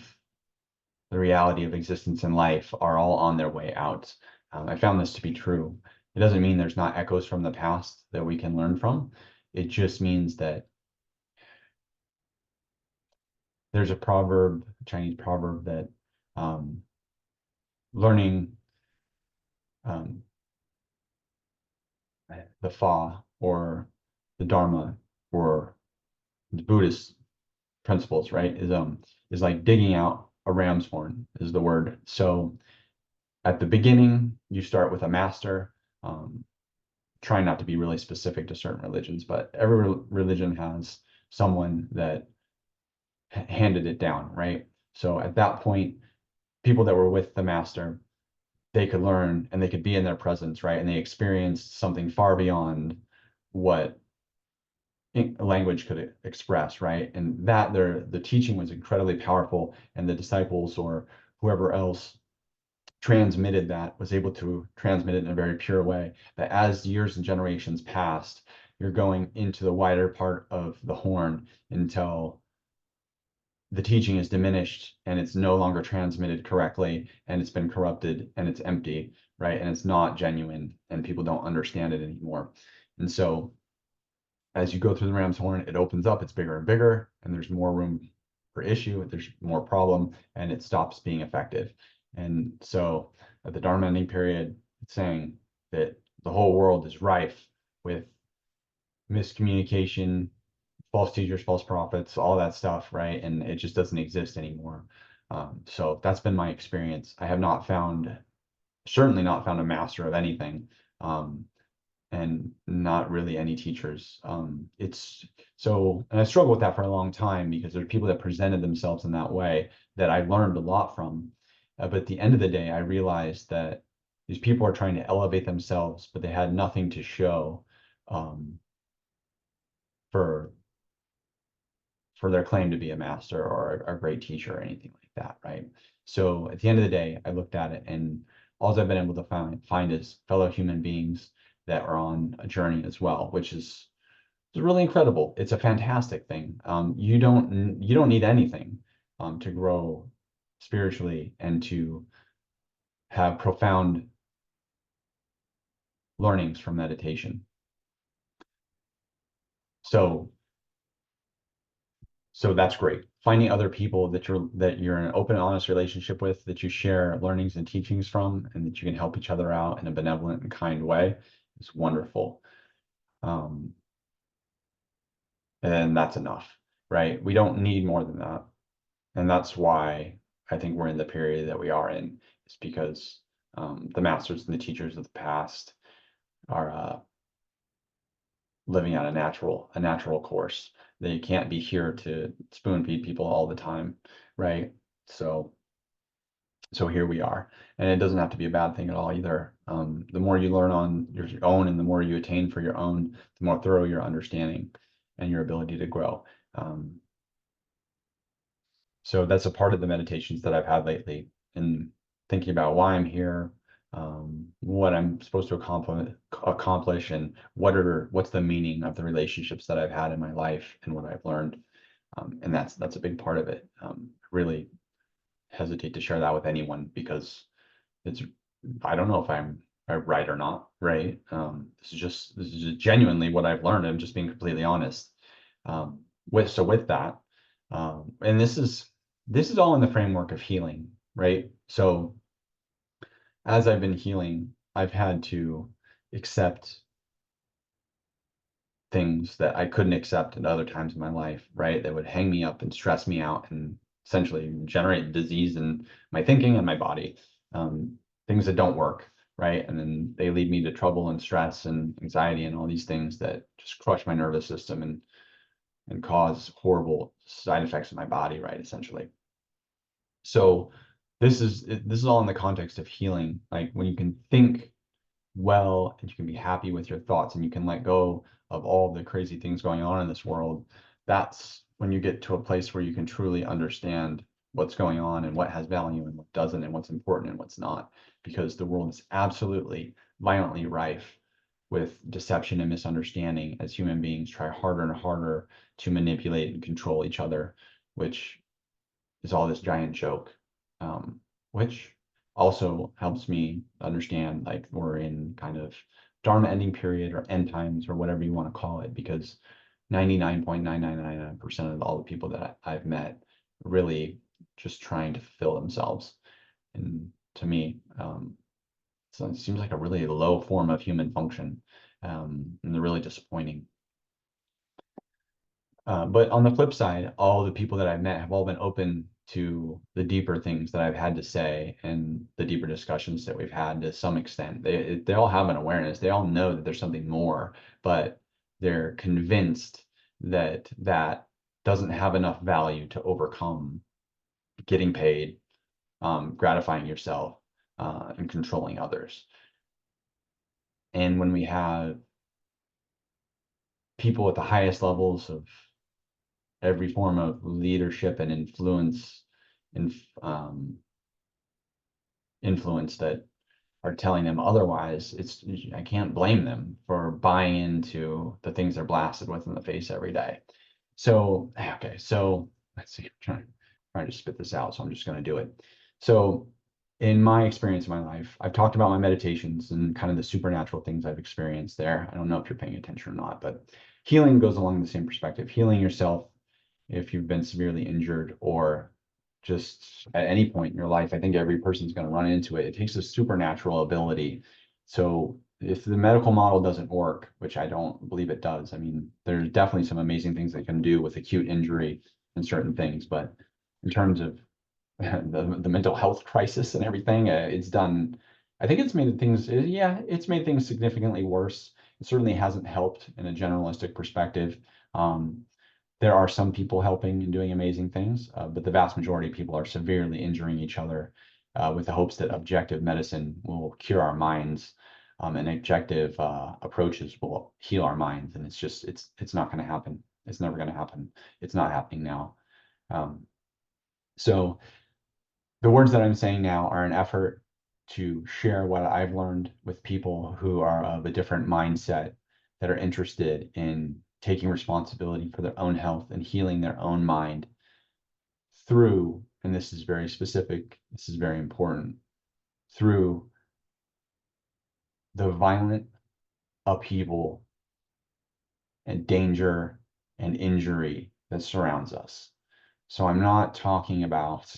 the reality of existence and life are all on their way out. I found this to be true. It doesn't mean there's not echoes from the past that we can learn from. It just means that there's a proverb, a Chinese proverb, that um, learning um, the Fa or the Dharma or the Buddhist principles, right, is like digging out a ram's horn, is the word. So at the beginning, you start with a master. Trying not to be really specific to certain religions, but every religion has someone that handed it down, right? So at that point, people that were with the master, they could learn and they could be in their presence, right? And they experienced something far beyond what language could express, right? And that the teaching was incredibly powerful, and the disciples or whoever else transmitted that was able to transmit it in a very pure way. That as years and generations passed, you're going into the wider part of the horn until the teaching is diminished and it's no longer transmitted correctly, and it's been corrupted and it's empty, right? And it's not genuine and people don't understand it anymore. And so as you go through the ram's horn, it opens up, it's bigger and bigger, and there's more room for issue, there's more problem, and it stops being effective. And so at the Dharma ending period, it's saying that the whole world is rife with miscommunication, false teachers, false prophets, all that stuff, right? And it just doesn't exist anymore. So that's been my experience. I have not found, certainly not found a master of anything. And not really any teachers. It's so, and I struggled with that for a long time because there are people that presented themselves in that way that I learned a lot from. But at the end of the day, I realized that these people are trying to elevate themselves, but they had nothing to show um, for for their claim to be a master or a great teacher or anything like that, right? So at the end of the day, I looked at it, and all I've been able to find is fellow human beings that are on a journey as well, which is really incredible. It's a fantastic thing. You don't need anything to grow spiritually and to have profound learnings from meditation. So So that's great. Finding other people that you're in an open, honest relationship with, that you share learnings and teachings from, and that you can help each other out in a benevolent and kind way is wonderful. Um, and that's enough, right? We don't need more than that. And that's why I think we're in the period that we are in, is because the masters and the teachers of the past are living out a natural course. They can't be here to spoon feed people all the time, right? So so here we are, and it doesn't have to be a bad thing at all either. The more you learn on your own and the more you attain for your own, the more thorough your understanding and your ability to grow. Um, so that's a part of the meditations that I've had lately, in thinking about why I'm here, what I'm supposed to accomplish, and what's the meaning of the relationships that I've had in my life and what I've learned. And that's a big part of it. Really hesitate to share that with anyone because it's, I don't know if I'm right or not, right? This is just genuinely what I've learned. I'm just being completely honest. With that, and this is all in the framework of healing, right? So as I've been healing, I've had to accept things that I couldn't accept at other times in my life, right? That would hang me up and stress me out and essentially generate disease in my thinking and my body. Things that don't work, right? And then they lead me to trouble and stress and anxiety and all these things that just crush my nervous system and cause horrible side effects in my body, right? Essentially. So this is all in the context of healing. Like when you can think well and you can be happy with your thoughts and you can let go of all the crazy things going on in this world, that's when you get to a place where you can truly understand what's going on and what has value and what doesn't and what's important and what's not, because the world is absolutely violently rife with deception and misunderstanding as human beings try harder and harder to manipulate and control each other, which is all this giant joke, which also helps me understand like we're in kind of Dharma ending period or end times or whatever you want to call it, because 99.9999% of all the people that I've met really just trying to fulfill themselves. And to me, so it seems like a really low form of human function, and they're really disappointing. But on the flip side, all the people that I've met have all been open to the deeper things that I've had to say and the deeper discussions that we've had to some extent. They all have an awareness. They all know that there's something more, but they're convinced that that doesn't have enough value to overcome getting paid, gratifying yourself, and controlling others. And when we have people at the highest levels of every form of leadership and influence and influence that are telling them otherwise, it's, I can't blame them for buying into the things they're blasted with in the face every day. So okay, so let's see, I'm trying to spit this out, so I'm just going to do it. So in my experience in my life, I've talked about my meditations and kind of the supernatural things I've experienced there. I don't know if you're paying attention or not, but healing goes along the same perspective. Healing yourself if you've been severely injured or just at any point in your life, I think every person's going to run into it. It takes a supernatural ability. So if the medical model doesn't work, which I don't believe it does, I mean, there's definitely some amazing things they can do with acute injury and certain things, but in terms of the mental health crisis and everything, it's done. I think it's made things, yeah, it's made things significantly worse. It certainly hasn't helped in a generalistic perspective. Um, there are some people helping and doing amazing things, but the vast majority of people are severely injuring each other with the hopes that objective medicine will cure our minds, and objective approaches will heal our minds. And it's just, it's not going to happen. It's never going to happen. It's not happening now. Um, so the words that I'm saying now are an effort to share what I've learned with people who are of a different mindset that are interested in taking responsibility for their own health and healing their own mind through, and this is very specific, this is very important, through the violent upheaval and danger and injury that surrounds us. So I'm not talking about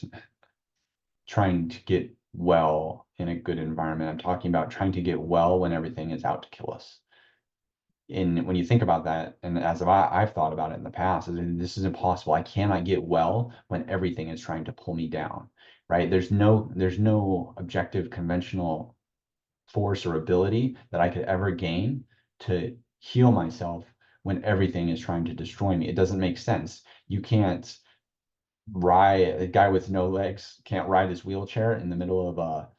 trying to get well in a good environment. I'm talking about trying to get well when everything is out to kill us. And when you think about that, and as I've thought about it in the past, this is impossible. I cannot get well when everything is trying to pull me down, right? There's no objective conventional force or ability that I could ever gain to heal myself when everything is trying to destroy me. It doesn't make sense. You can't ride a guy with no legs can't ride his wheelchair in the middle of a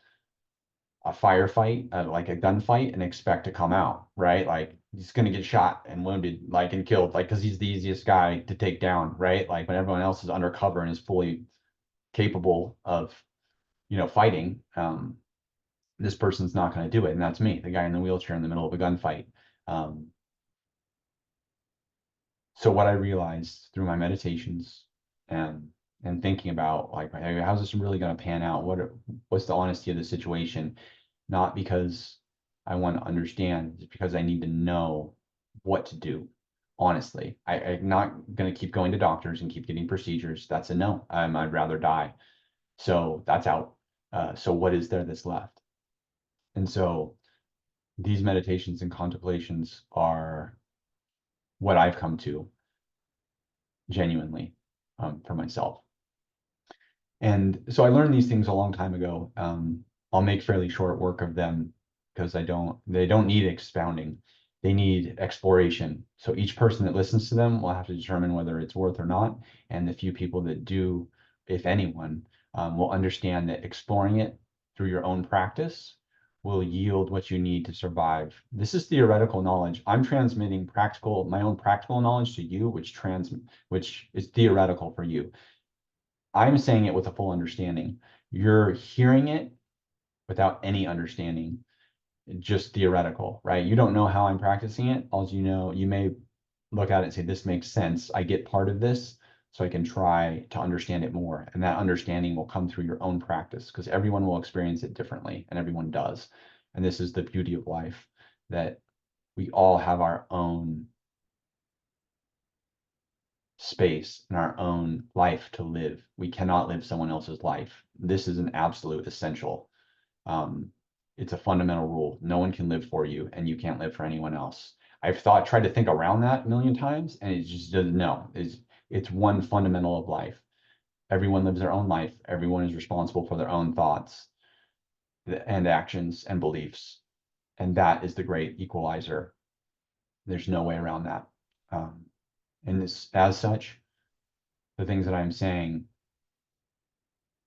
firefight, like a gunfight, and expect to come out, right? Like he's gonna get shot and wounded, like and killed, like because he's the easiest guy to take down, right? Like when everyone else is undercover and is fully capable of, fighting, this person's not going to do it, and that's me, the guy in the wheelchair in the middle of a gunfight. Um, so what I realized through my meditations and and thinking about like, hey, how's this really going to pan out? What's the honesty of the situation? Not because I want to understand, it's because I need to know what to do. Honestly, I'm not going to keep going to doctors and keep getting procedures. That's a no. I'd rather die. So that's out. So what is there that's left? And so these meditations and contemplations are what I've come to genuinely for myself. And so I learned these things a long time ago. I'll make fairly short work of them because they don't need expounding. They need exploration. So each person that listens to them will have to determine whether it's worth or not. And the few people that do, if anyone, will understand that exploring it through your own practice will yield what you need to survive. This is theoretical knowledge. I'm transmitting my own practical knowledge to you, which is theoretical for you. I'm saying it with a full understanding. You're hearing it without any understanding, just theoretical, right? You don't know how I'm practicing it. All you know, you may look at it and say, this makes sense. I get part of this, so I can try to understand it more. And that understanding will come through your own practice because everyone will experience it differently, and everyone does. And this is the beauty of life, that we all have our own space and our own life to live. We cannot live someone else's life. This is an absolute essential. Um, it's a fundamental rule. No one can live for you, and you can't live for anyone else. Tried to think around that a million times, and it just doesn't know. It's one fundamental of life. Everyone lives their own life. Everyone is responsible for their own thoughts and actions and beliefs. And that is the great equalizer. There's no way around that. And this, as such, the things that I'm saying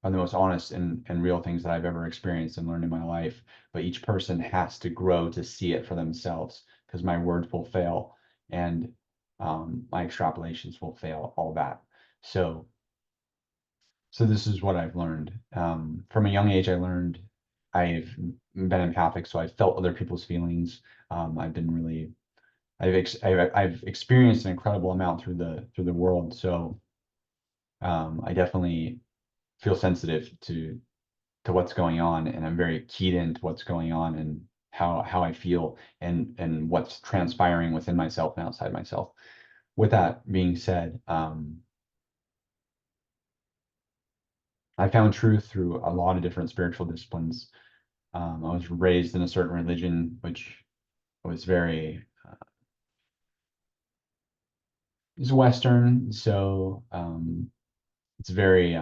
are the most honest and real things that I've ever experienced and learned in my life. But each person has to grow to see it for themselves because my words will fail and my extrapolations will fail, all that. So, so this is what I've learned. From a young age, I learned I've been empathic, so I've felt other people's feelings. I've been really, I've experienced an incredible amount through the world. So I definitely feel sensitive to what's going on, and I'm very keyed into what's going on and how I feel and what's transpiring within myself and outside myself. With that being said, I found truth through a lot of different spiritual disciplines. I was raised in a certain religion, which was very is Western, so it's very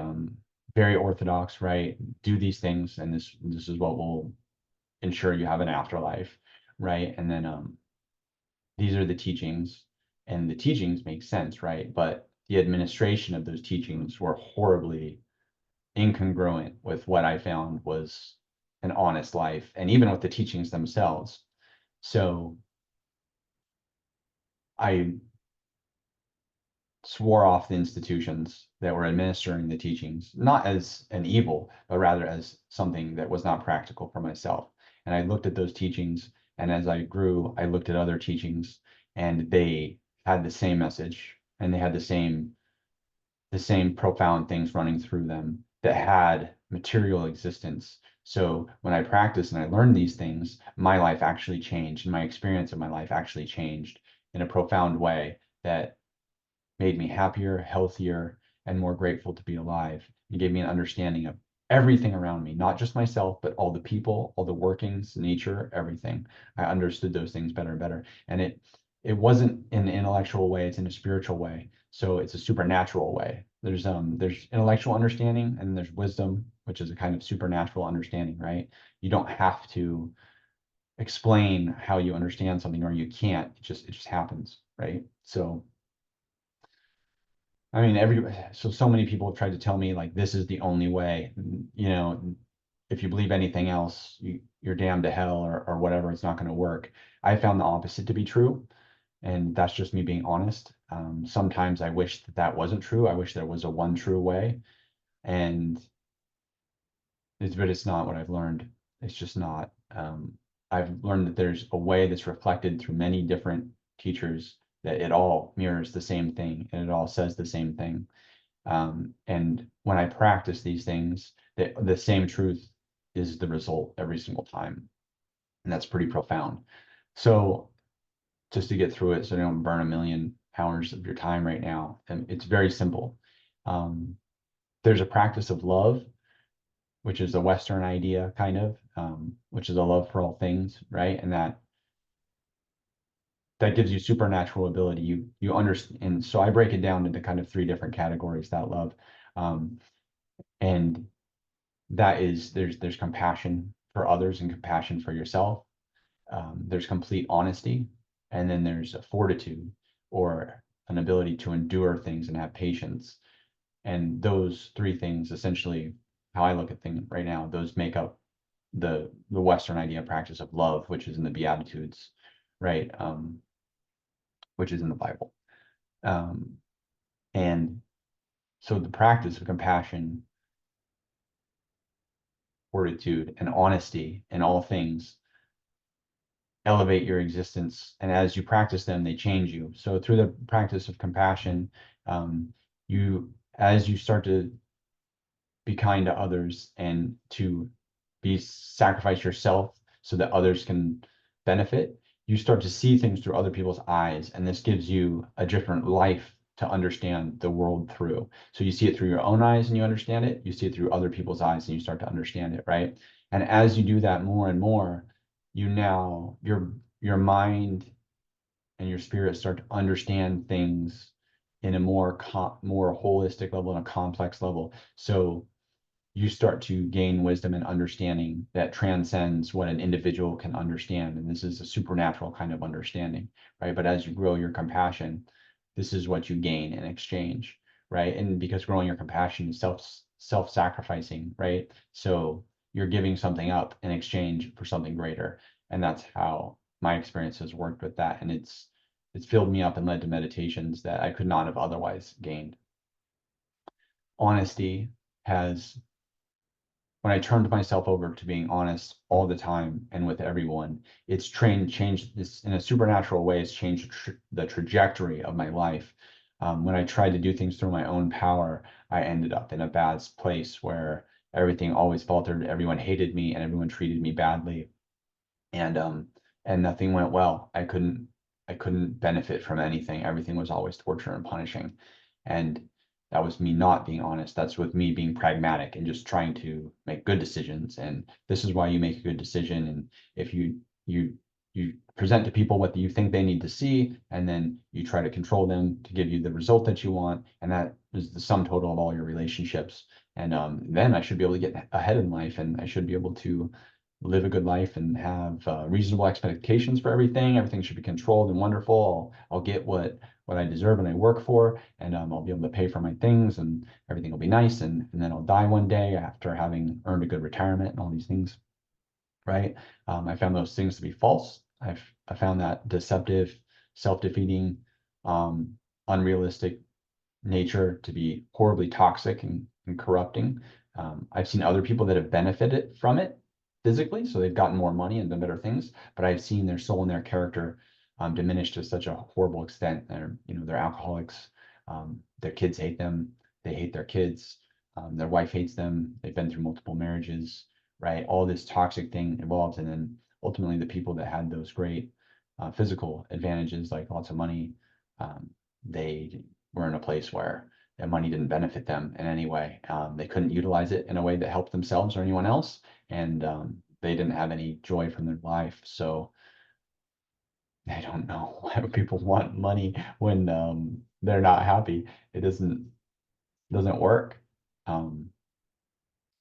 orthodox, right? Do these things, and this is what will ensure you have an afterlife, right? And then these are the teachings, and the teachings make sense, right? But the administration of those teachings were horribly incongruent with what I found was an honest life, and even with the teachings themselves. So I swore off the institutions that were administering the teachings, not as an evil, but rather as something that was not practical for myself. And I looked at those teachings, and as I grew, I looked at other teachings, and they had the same message, and they had the same profound things running through them that had material existence. So when I practiced and I learned these things, my life actually changed, and my experience of my life actually changed in a profound way that made me happier, healthier, and more grateful to be alive. It gave me an understanding of everything around me, not just myself, but all the people, all the workings, nature, everything. I understood those things better and better. And it wasn't in an intellectual way, it's in a spiritual way. So it's a supernatural way. There's intellectual understanding and there's wisdom, which is a kind of supernatural understanding, right? You don't have to explain how you understand something, or you can't. It just happens, right? So I mean, so many people have tried to tell me like this is the only way. You know, if you believe anything else, you're damned to hell or whatever. It's not going to work. I found the opposite to be true, and that's just me being honest. Sometimes I wish that that wasn't true. I wish there was a one true way, and but it's not what I've learned. It's just not. I've learned that there's a way that's reflected through many different teachers that it all mirrors the same thing and it all says the same thing. And when I practice these things, the same truth is the result every single time. And that's pretty profound. So just to get through it, so you don't burn a million hours of your time right now, and it's very simple. Um, there's a practice of love, which is a Western idea, kind of, which is a love for all things, right? And that gives you supernatural ability. You understand, and so I break it down into kind of three different categories, that love. Um, and that is there's compassion for others and compassion for yourself. There's complete honesty, and then there's a fortitude, or an ability to endure things and have patience. And those three things, essentially, how I look at things right now, those make up the Western idea practice of love, which is in the Beatitudes, right? Which is in the Bible. Um, and so the practice of compassion, fortitude, and honesty in all things elevate your existence. And as you practice them, they change you. So through the practice of compassion, um, as you start to be kind to others and to sacrifice yourself so that others can benefit, you start to see things through other people's eyes. And this gives you a different life to understand the world through. So you see it through your own eyes and you understand it. You see it through other people's eyes and you start to understand it, right? And as you do that more and more, your mind and your spirit start to understand things in a more holistic level and a complex level. So you start to gain wisdom and understanding that transcends what an individual can understand. And this is a supernatural kind of understanding, right? But as you grow your compassion, this is what you gain in exchange, right? And because growing your compassion is self-sacrificing, right? So you're giving something up in exchange for something greater. And that's how my experience has worked with that. And it's filled me up and led to meditations that I could not have otherwise gained. Honesty has When I turned myself over to being honest all the time and with everyone, changed this in a supernatural way. It's changed the trajectory of my life. When I tried to do things through my own power, I ended up in a bad place where everything always faltered. Everyone hated me and everyone treated me badly, and nothing went well. I couldn't benefit from anything. Everything was always torture and punishing, and that was me not being honest. That's with me being pragmatic and just trying to make good decisions. And this is why you make a good decision. And if you present to people what you think they need to see, and then you try to control them to give you the result that you want, and that is the sum total of all your relationships. And then I should be able to get ahead in life, and I should be able to live a good life and have reasonable expectations for everything. Everything should be controlled and wonderful. I'll get what I deserve and I work for, and I'll be able to pay for my things, and everything will be nice. And then I'll die one day after having earned a good retirement and all these things, right? I found those things to be false. I found that deceptive, self-defeating, unrealistic nature to be horribly toxic and corrupting. I've seen other people that have benefited from it physically, so they've gotten more money and done better things, but I've seen their soul and their character diminished to such a horrible extent. They're alcoholics. Their kids hate them. They hate their kids. Their wife hates them. They've been through multiple marriages, right? All this toxic thing involved, and then ultimately the people that had those great physical advantages, like lots of money, they were in a place where that money didn't benefit them in any way. They couldn't utilize it in a way that helped themselves or anyone else, and they didn't have any joy from their life. So I don't know why people want money when they're not happy. It doesn't work. Um,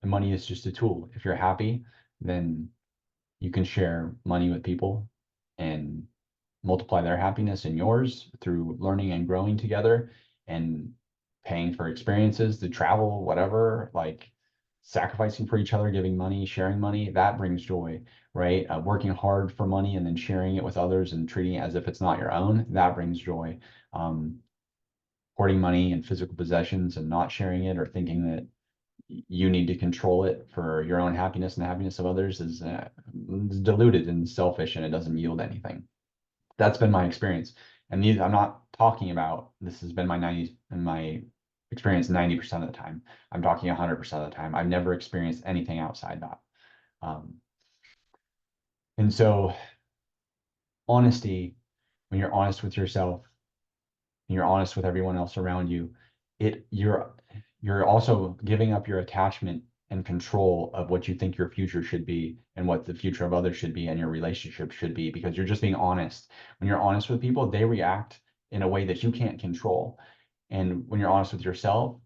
and money is just a tool. If you're happy, then you can share money with people and multiply their happiness and yours through learning and growing together, and paying for experiences to travel, whatever, like sacrificing for each other, giving money, sharing money, that brings joy, right? Working hard for money and then sharing it with others and treating it as if it's not your own, that brings joy. Um, Hoarding money and physical possessions and not sharing it, or thinking that you need to control it for your own happiness and the happiness of others, is diluted and selfish, and it doesn't yield anything. That's been my experience. And I'm not talking about, this has been my 90s and my experienced 90% of the time. I'm talking 100% of the time. I've never experienced anything outside that. Um, and so honesty, when you're honest with yourself and you're honest with everyone else around you, you're also giving up your attachment and control of what you think your future should be and what the future of others should be and your relationship should be, because you're just being honest. When you're honest with people, they react in a way that you can't control. And when you're honest with yourself,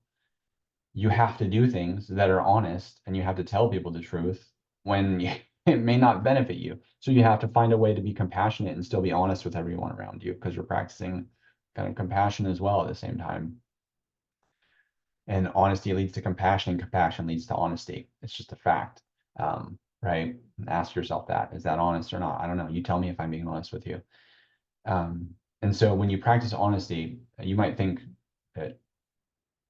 you have to do things that are honest and you have to tell people the truth when it may not benefit you. So you have to find a way to be compassionate and still be honest with everyone around you, because you're practicing kind of compassion as well at the same time. And honesty leads to compassion, and compassion leads to honesty. It's just a fact. Right? Ask yourself that. Is that honest or not? I don't know. You tell me if I'm being honest with you. And so when you practice honesty, you might think that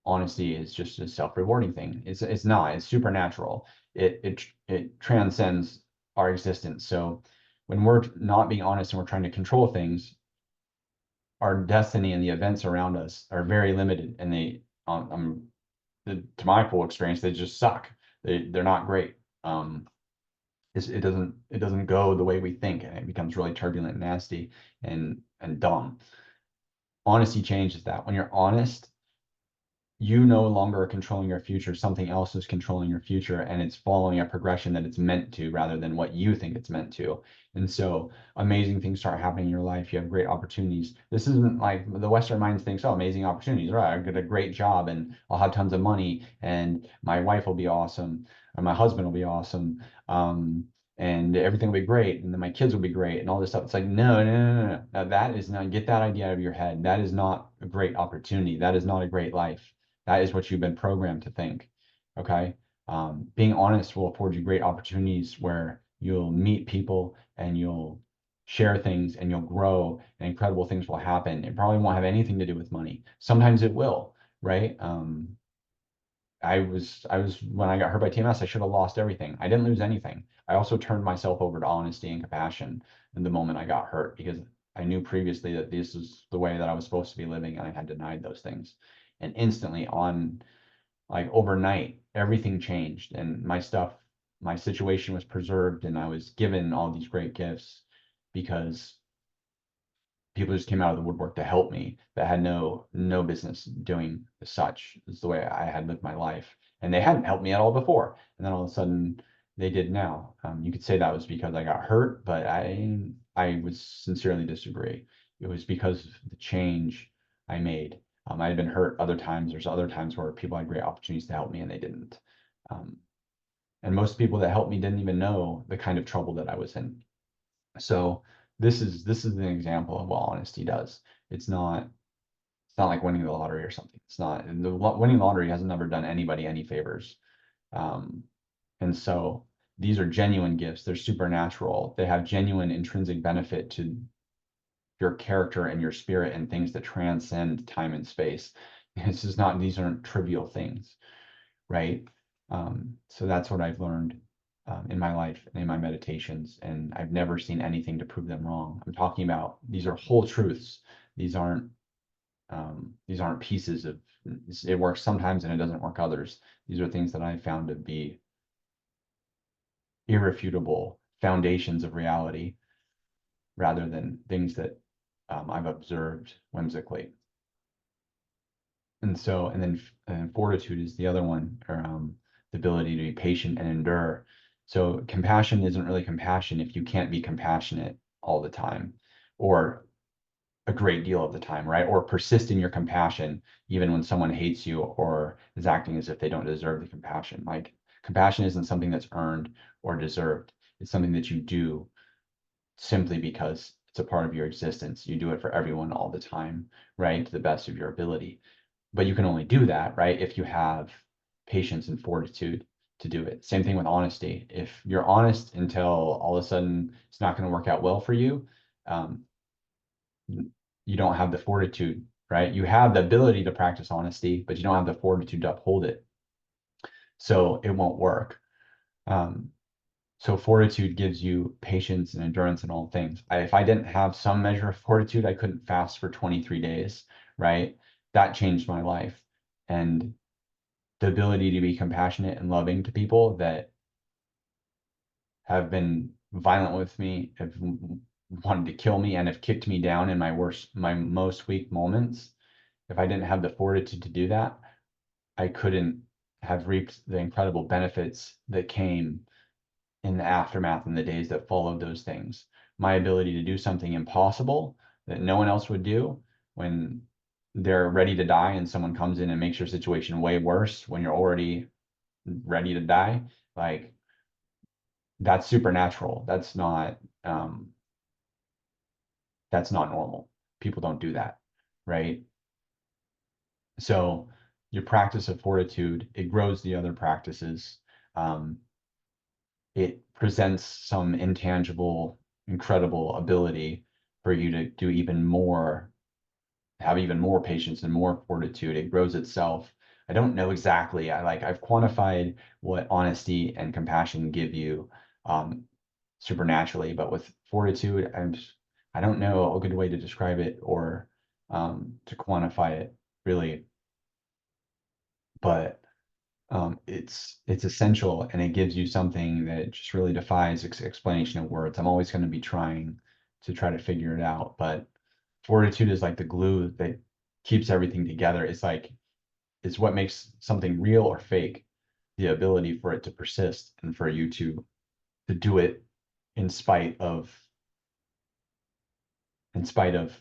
honesty is just a self-rewarding thing. It's not. It's supernatural. It transcends our existence. So when we're not being honest and we're trying to control things, our destiny and the events around us are very limited, and to my full experience, they just suck. They're not great. It doesn't go the way we think, and it becomes really turbulent, and nasty, and dumb. Honesty changes that. When you're honest, you no longer are controlling your future. Something else is controlling your future, and it's following a progression that it's meant to rather than what you think it's meant to. And so amazing things start happening in your life. You have great opportunities. This isn't like the Western mind thinks, oh, amazing opportunities, right? I get a great job and I'll have tons of money and my wife will be awesome or my husband will be awesome. And everything will be great, and then my kids will be great, and all this stuff. It's like, no, no, no, no, no. Now, that is not, get that idea out of your head. That is not a great opportunity. That is not a great life. That is what you've been programmed to think. Okay. Being honest will afford you great opportunities where you'll meet people and you'll share things and you'll grow and incredible things will happen. It probably won't have anything to do with money. Sometimes it will, right? I was when I got hurt by TMS, I should have lost everything. I didn't lose anything. I also turned myself over to honesty and compassion in the moment I got hurt, because I knew previously that this is the way that I was supposed to be living and I had denied those things. And instantly, on like overnight, everything changed and my situation was preserved, and I was given all these great gifts because people just came out of the woodwork to help me that had no business doing such. Is the way I had lived my life, and they hadn't helped me at all before, and then all of a sudden they did now. You could say that was because I got hurt, but I would sincerely disagree. It was because of the change I made. I had been hurt other times. There's other times where people had great opportunities to help me and they didn't. Um, and most people that helped me didn't even know the kind of trouble that I was in. So this is an example of what honesty does. It's not like winning the lottery or something. It's not. Winning the lottery has never done anybody any favors. Um, and so these are genuine gifts. They're supernatural. They have genuine intrinsic benefit to your character and your spirit and things that transcend time and space. These aren't trivial things, right? So that's what I've learned in my life and in my meditations, and I've never seen anything to prove them wrong. I'm talking about, these are whole truths. These aren't pieces of, it works sometimes and it doesn't work others. These are things that I found to be irrefutable foundations of reality rather than things that I've observed whimsically. And then fortitude is the other one, or the ability to be patient and endure. So compassion isn't really compassion if you can't be compassionate all the time, or a great deal of the time, right? Or persist in your compassion even when someone hates you or is acting as if they don't deserve the compassion. Like, compassion isn't something that's earned or deserved. It's something that you do simply because it's a part of your existence. You do it for everyone all the time, right? To the best of your ability. But you can only do that, right, if you have patience and fortitude to do it. Same thing with honesty. If you're honest until all of a sudden it's not going to work out well for you, um, you don't have the fortitude, right? You have the ability to practice honesty, but you don't have the fortitude to uphold it. So it won't work. Um, so fortitude gives you patience and endurance in all things. If I didn't have some measure of fortitude, I couldn't fast for 23 days, right? That changed my life. and the ability to be compassionate and loving to people that have been violent with me, have wanted to kill me, and have kicked me down in my most weak moments. If I didn't have the fortitude to do that, I couldn't have reaped the incredible benefits that came in the aftermath and the days that followed those things. My ability to do something impossible that no one else would do when they're ready to die and someone comes in and makes your situation way worse when you're already ready to die, like that's supernatural. That's not normal. People don't do that, right? So your practice of fortitude, it grows the other practices. Um, it presents some intangible, incredible ability for you to do even more, have even more patience and more fortitude. It grows itself. I don't know exactly. I've quantified what honesty and compassion give you um, supernaturally, but with fortitude, I don't know a good way to describe it or to quantify it really, but it's essential and it gives you something that just really defies explanation of words. I'm always going to be trying to try to figure it out, but fortitude is like the glue that keeps everything together. It's what makes something real or fake, the ability for it to persist and for you to do it in spite of in spite of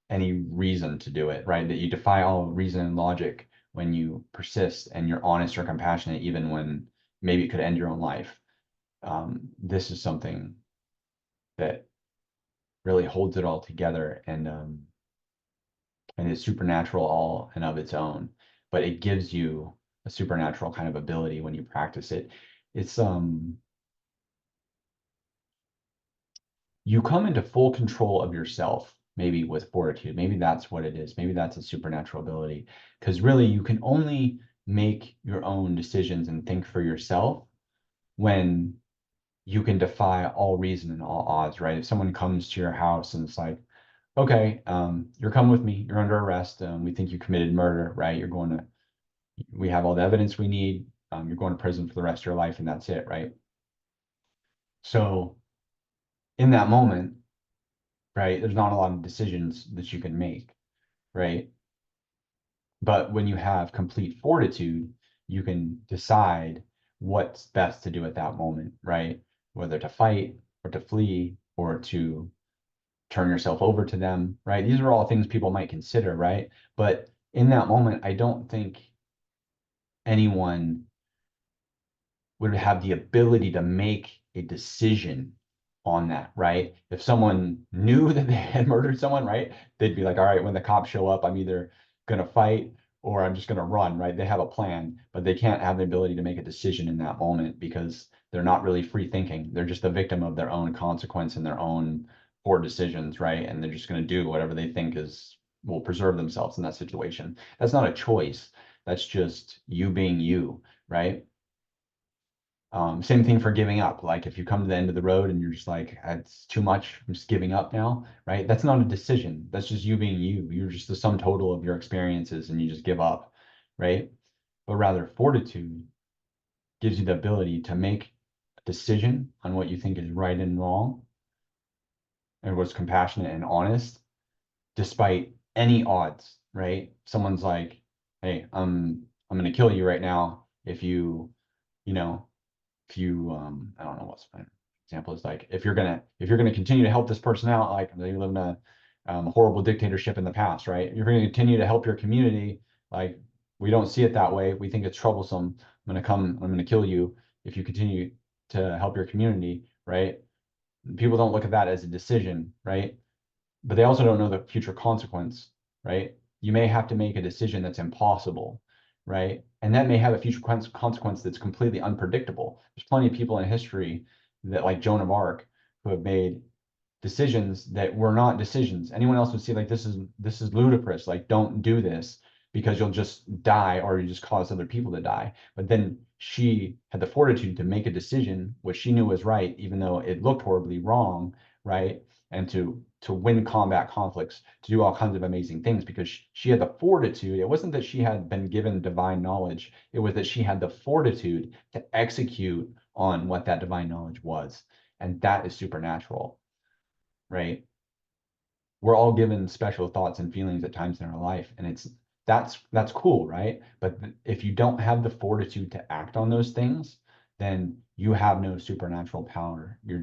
any reason to do it, right? That you defy all reason and logic when you persist and you're honest or compassionate, even when maybe it could end your own life. This is something that really holds it all together and is supernatural all and of its own, but it gives you a supernatural kind of ability when you practice it. It's You come into full control of yourself, maybe with fortitude. Maybe that's what it is. Maybe that's a supernatural ability. Because really, you can only make your own decisions and think for yourself when you can defy all reason and all odds, right? If someone comes to your house and it's like, okay, you're coming with me, you're under arrest, we think you committed murder, right? We have all the evidence we need, you're going to prison for the rest of your life, and that's it, right? So in that moment, right? There's not a lot of decisions that you can make, right? But when you have complete fortitude, you can decide what's best to do at that moment, right? Whether to fight or to flee or to turn yourself over to them, right? These are all things people might consider, right? But in that moment, I don't think anyone would have the ability to make a decision on that, right? If someone knew that they had murdered someone, right, they'd be like, all right, when the cops show up, I'm either going to fight or I'm just going to run, right? They have a plan, but they can't have the ability to make a decision in that moment because they're not really free thinking. They're just a victim of their own consequence and their own poor decisions, right? And they're just going to do whatever they think is will preserve themselves in that situation. That's not a choice. That's just you being you, right? Same thing for giving up. Like if you come to the end of the road and you're just like, it's too much, I'm just giving up now, right? That's not a decision. That's just you being you. You're just the sum total of your experiences and you just give up, right? But rather, fortitude gives you the ability to make a decision on what you think is right and wrong and what's compassionate and honest, despite any odds, right? Someone's like, hey, I'm gonna kill you right now if you know, if you I don't know what's my example is like if you're gonna continue to help this person out, like they live in a horrible dictatorship in the past, right? If you're gonna continue to help your community, like we don't see it that way. We think it's troublesome. I'm gonna kill you if you continue to help your community, right? People don't look at that as a decision, right? But they also don't know the future consequence, right? You may have to make a decision that's impossible, right? And that may have a future consequence that's completely unpredictable. There's plenty of people in history that, like Joan of Arc, who have made decisions that were not decisions. Anyone else would see like this is ludicrous. Like don't do this because you'll just die or you just cause other people to die. But then she had the fortitude to make a decision which she knew was right, even though it looked horribly wrong, right? And to to win combat conflicts, to do all kinds of amazing things because she had the fortitude. It wasn't that she had been given divine knowledge, it was that she had the fortitude to execute on what that divine knowledge was. And that is supernatural, right? We're all given special thoughts and feelings at times in our life, and that's cool, right? But if you don't have the fortitude to act on those things, then you have no supernatural power. You're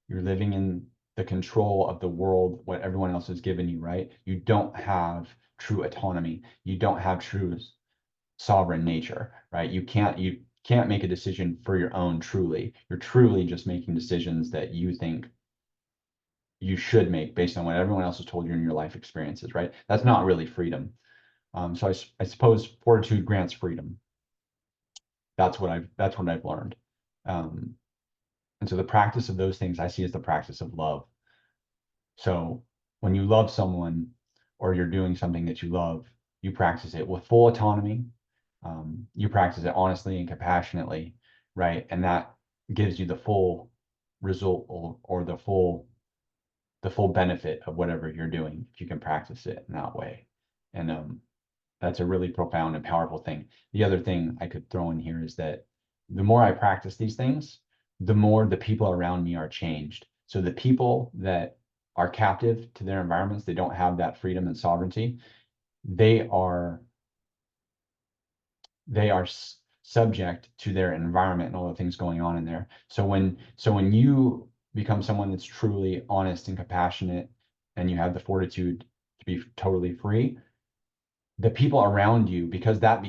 living in the control of the world, what everyone else has given you, right? You don't have true autonomy. You don't have true sovereign nature, right? You can't make a decision for your own truly. You're truly just making decisions that you think you should make based on what everyone else has told you in your life experiences, right? That's not really freedom. So I suppose fortitude grants freedom. That's what I've learned. Um, and so the practice of those things I see as the practice of love. So when you love someone or you're doing something that you love, you practice it with full autonomy. You practice it honestly and compassionately, right? And that gives you the full result or the full benefit of whatever you're doing if you can practice it in that way. And that's a really profound and powerful thing. The other thing I could throw in here is that the more I practice these things, the more the people around me are changed. So the people that are captive to their environments, they don't have that freedom and sovereignty. They are subject to their environment and all the things going on in there. So when you become someone that's truly honest and compassionate, and you have the fortitude to be totally free, the people around you, because that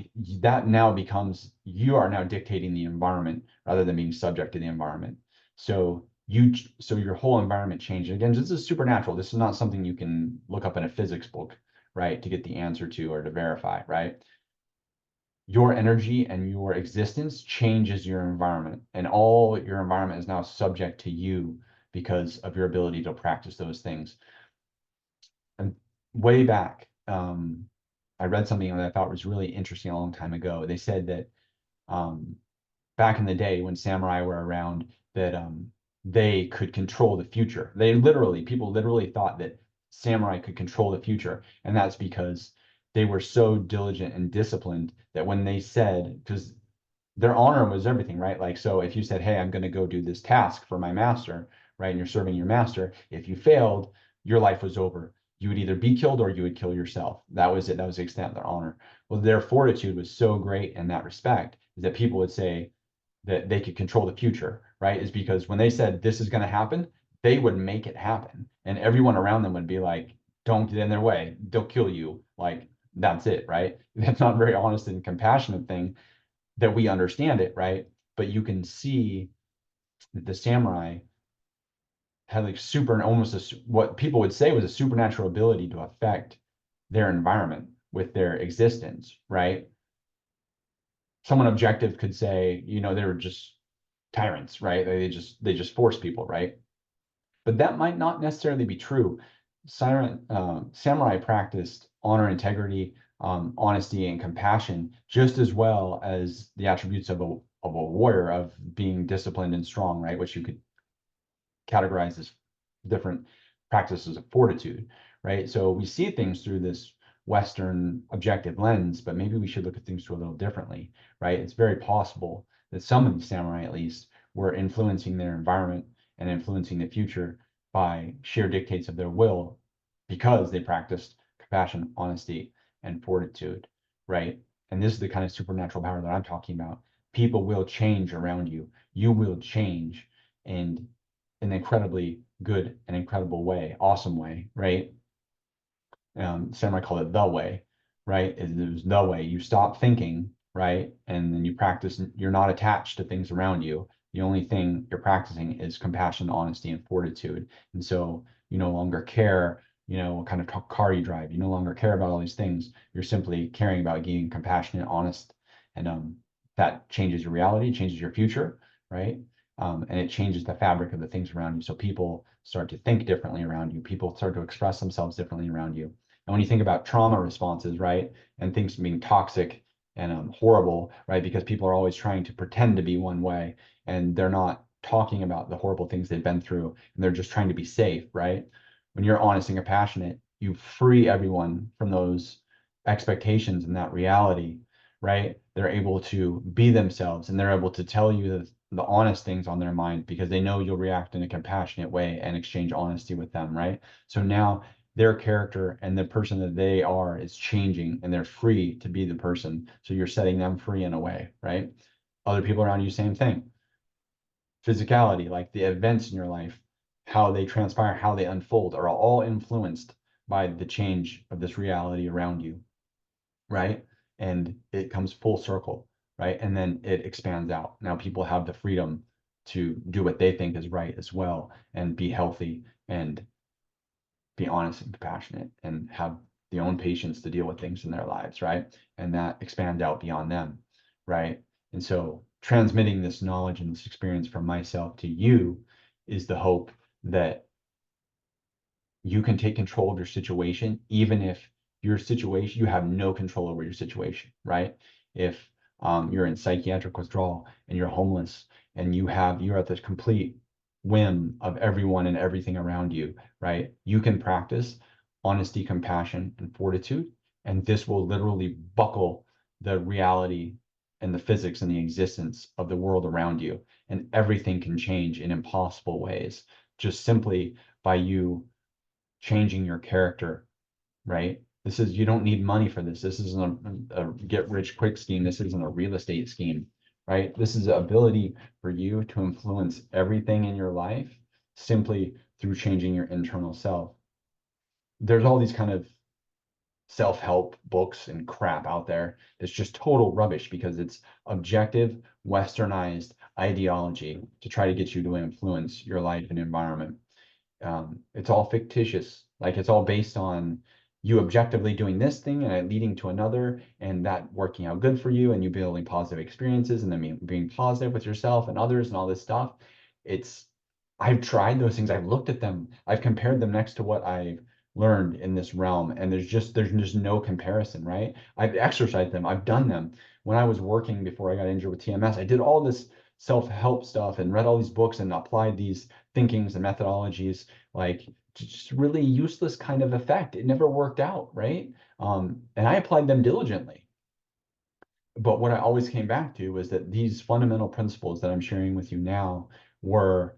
now becomes, you are now dictating the environment rather than being subject to the environment. So your whole environment changes. Again, this is supernatural. This is not something you can look up in a physics book, right, to get the answer to or to verify, right? Your energy and your existence changes your environment, and all your environment is now subject to you because of your ability to practice those things. And way back, I read something that I thought was really interesting a long time ago. They said that um, back in the day when samurai were around, that they could control the future. People literally thought that samurai could control the future, and that's because they were so diligent and disciplined that when they said, because their honor was everything, right? Like, so if you said, hey, I'm going to go do this task for my master, right? And you're serving your master, if you failed, your life was over. You would either be killed or you would kill yourself. That was it. That was the extent of their honor. Well, their fortitude was so great in that respect, is that people would say that they could control the future, right? Is because when they said this is going to happen, they would make it happen. And everyone around them would be like, don't get in their way. They'll kill you. Like, that's it, right? That's not a very honest and compassionate thing that we understand it, right? But you can see that the samurai had like what people would say was a supernatural ability to affect their environment with their existence, right? Someone objective could say, they were just tyrants, right? They just force people, right? But that might not necessarily be true. Samurai practiced honor, integrity, honesty, and compassion just as well as the attributes of a warrior, of being disciplined and strong, right? Which you could categorize as different practices of fortitude, right? So we see things through this Western objective lens, but maybe we should look at things through a little differently, right? It's very possible that some of the samurai, at least, were influencing their environment and influencing the future by sheer dictates of their will because they practiced compassion, honesty, and fortitude, right? And this is the kind of supernatural power that I'm talking about. People will change around you. You will change in an incredibly good and incredible way, awesome way, right? Samurai call it the way, right? There's the way. You stop thinking, right? And then you practice, you're not attached to things around you. The only thing you're practicing is compassion, honesty, and fortitude. And so you no longer care, what kind of car you drive. You no longer care about all these things. You're simply caring about being compassionate, honest, and that changes your reality, changes your future, right? And it changes the fabric of the things around you. So people start to think differently around you. People start to express themselves differently around you. And when you think about trauma responses, right, and things being toxic and horrible, right, because people are always trying to pretend to be one way, and they're not talking about the horrible things they've been through, and they're just trying to be safe, right? when you're honest and compassionate, you free everyone from those expectations and that reality, right? They're able to be themselves and they're able to tell you the honest things on their mind because they know you'll react in a compassionate way and exchange honesty with them, right? So now their character and the person that they are is changing and they're free to be the person. So you're setting them free in a way, right? Other people around you, same thing. Physicality, like the events in your life, how they transpire, how they unfold, are all influenced by the change of this reality around you, right? And it comes full circle, right? And then it expands out. Now people have the freedom to do what they think is right as well and be healthy and be honest and compassionate and have the own patience to deal with things in their lives, right? And that expands out beyond them, right? And so transmitting this knowledge and this experience from myself to you is the hope that you can take control of your situation, even if your situation, you have no control over your situation, right? If you're in psychiatric withdrawal and you're homeless and you're at the complete whim of everyone and everything around you, right? You can practice honesty, compassion, and fortitude, and this will literally buckle the reality and the physics and the existence of the world around you, and everything can change in impossible ways just simply by you changing your character, right? This is, you don't need money for this. This isn't a get rich quick scheme. This isn't a real estate scheme, right? This is the ability for you to influence everything in your life simply through changing your internal self. There's all these kind of self-help books and crap out there. It's just total rubbish because it's objective, westernized ideology to try to get you to influence your life and environment. It's all fictitious. Like it's all based on you objectively doing this thing and it leading to another, and that working out good for you, and you building positive experiences, and then being positive with yourself and others and all this stuff. It's I've tried those things. I've looked at them. I've compared them next to what I've learned in this realm, and there's just no comparison, right? I've exercised them. I've done them. When I was working before I got injured with TMS, I did all this self-help stuff and read all these books and applied these thinkings and methodologies, like just really useless kind of effect. It never worked out, right? And I applied them diligently. But what I always came back to was that these fundamental principles that I'm sharing with you now were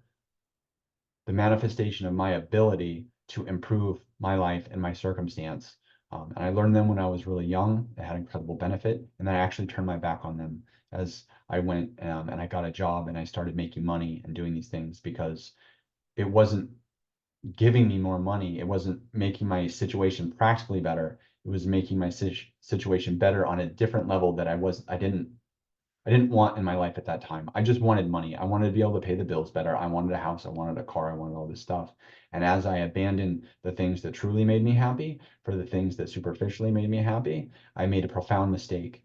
the manifestation of my ability to improve my life and my circumstance. And I learned them when I was really young. It had incredible benefit. And then I actually turned my back on them as I went and I got a job and I started making money and doing these things because it wasn't giving me more money. It wasn't making my situation practically better. It was making my situation better on a different level that I didn't want in my life at that time. I just wanted money. I wanted to be able to pay the bills better. I wanted a house. I wanted a car. I wanted all this stuff. And as I abandoned the things that truly made me happy for the things that superficially made me happy, I made a profound mistake.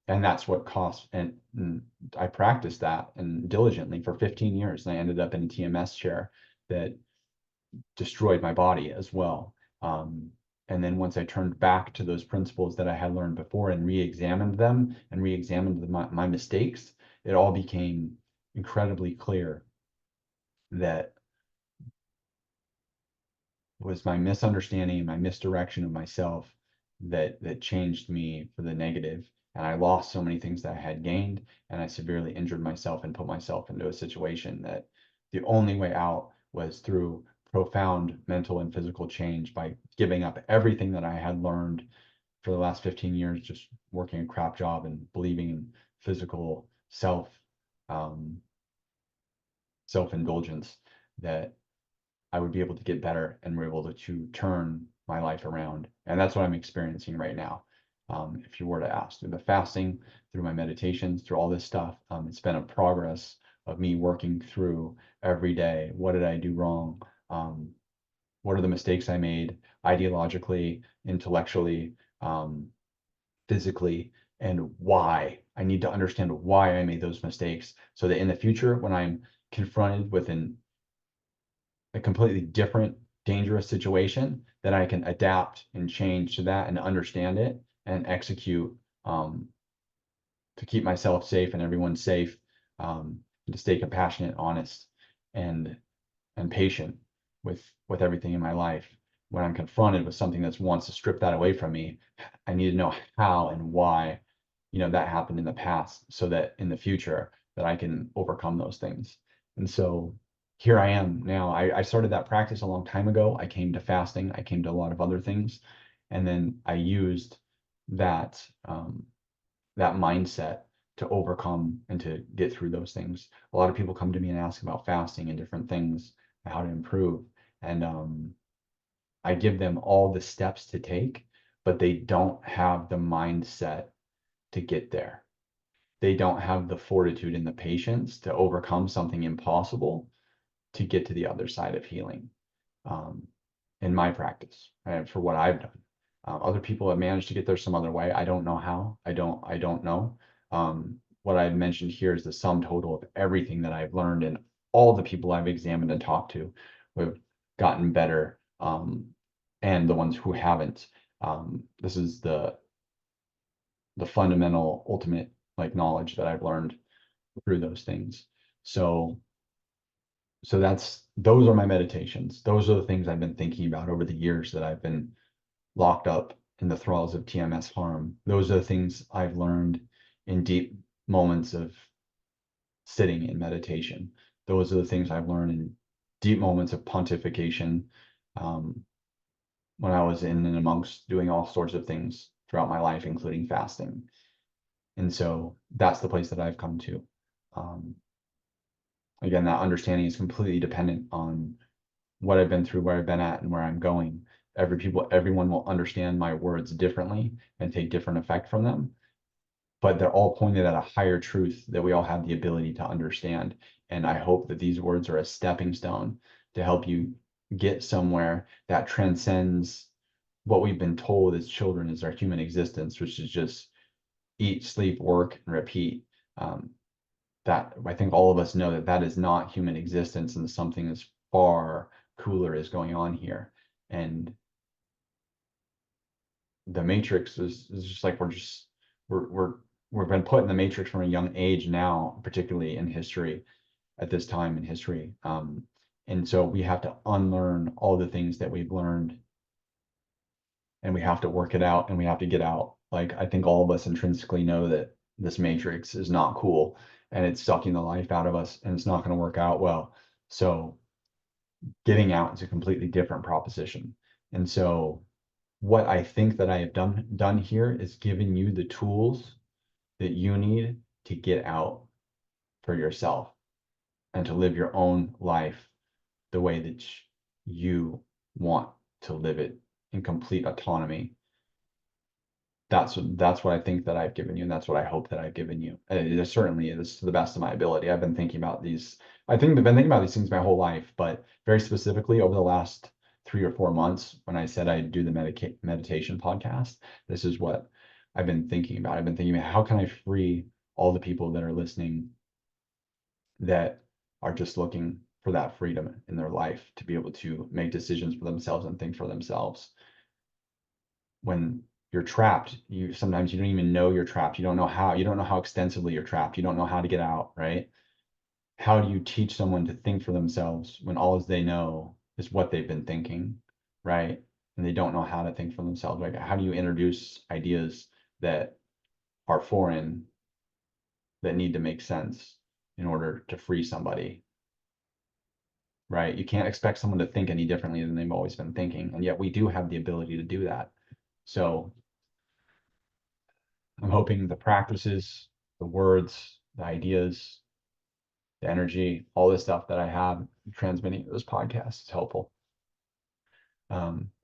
And that's what cost. And I practiced that and diligently for 15 years. And I ended up in a TMS chair that destroyed my body as well. And then once I turned back to those principles that I had learned before and re-examined them and re-examined my mistakes, it all became incredibly clear that it was my misunderstanding and my misdirection of myself that changed me for the negative. And I lost so many things that I had gained, and I severely injured myself and put myself into a situation that the only way out was through profound mental and physical change by giving up everything that I had learned for the last 15 years, just working a crap job and believing in physical um, self-indulgence, that I would be able to get better and we're able to turn my life around. And that's what I'm experiencing right now. If you were to ask, through the fasting, through my meditations, through all this stuff, it's been a progress of me working through every day. What did I do wrong? What are the mistakes I made ideologically, intellectually, physically, and why? I need to understand why I made those mistakes so that in the future, when I'm confronted with a completely different, dangerous situation, that I can adapt and change to that and understand it and execute to keep myself safe and everyone safe, to stay compassionate, honest, and patient. with everything in my life. When I'm confronted with something that's wants to strip that away from me, I need to know how and why, that happened in the past so that in the future that I can overcome those things. And so here I am now. I started that practice a long time ago. I came to fasting. I came to a lot of other things. And then I used that that mindset to overcome and to get through those things. A lot of people come to me and ask about fasting and different things, how to improve. And I give them all the steps to take, but they don't have the mindset to get there. They don't have the fortitude and the patience to overcome something impossible to get to the other side of healing. Um, in my practice, right, for what I've done. Other people have managed to get there some other way. I don't know how. I don't know. What I've mentioned here is the sum total of everything that I've learned and all the people I've examined and talked to who have gotten better, and the ones who haven't. This is the fundamental, ultimate like knowledge that I've learned through those things. So those are my meditations. Those are the things I've been thinking about over the years that I've been locked up in the thralls of TMS harm. Those are the things I've learned in deep moments of sitting in meditation. Those are the things I've learned in deep moments of pontification, um, when I was in and amongst doing all sorts of things throughout my life, including fasting. And so that's the place that I've come to. Um, Again, that understanding is completely dependent on what I've been through, where I've been at, and where I'm going. Everyone will understand my words differently and take different effect from them, but they're all pointed at a higher truth that we all have the ability to understand. And I hope that these words are a stepping stone to help you get somewhere that transcends what we've been told as children is our human existence, which is just eat, sleep, work, and repeat. Um, that I think all of us know that that is not human existence, and something as far cooler is going on here. And the matrix is just like we're we've been put in the matrix from a young age now, particularly in history at this time in history. And so we have to unlearn all the things that we've learned, and we have to work it out, and we have to get out. Like I think all of us intrinsically know that this matrix is not cool, and it's sucking the life out of us, and it's not going to work out well. So getting out is a completely different proposition. And so what I think that I have done here is giving you the tools that you need to get out for yourself and to live your own life the way that you want to live it in complete autonomy. That's what I think that I've given you, and that's what I hope that I've given you. It is certainly is to the best of my ability. I've been thinking about these. I think I've been thinking about these things my whole life, but very specifically over the last 3 or 4 months, when I said I'd do the meditation podcast, this is what I've been thinking about. I've been thinking about how can I free all the people that are listening that are just looking for that freedom in their life to be able to make decisions for themselves and think for themselves. When you're trapped, you sometimes you don't even know you're trapped. You don't know how extensively you're trapped. You don't know how to get out, right? How do you teach someone to think for themselves when all as they know is what they've been thinking, right? And they don't know how to think for themselves. Like, how do you introduce ideas that are foreign that need to make sense in order to free somebody, right? You can't expect someone to think any differently than they've always been thinking. And yet we do have the ability to do that. So I'm hoping the practices, the words, the ideas, the energy, all this stuff that I have transmitting this podcast is helpful.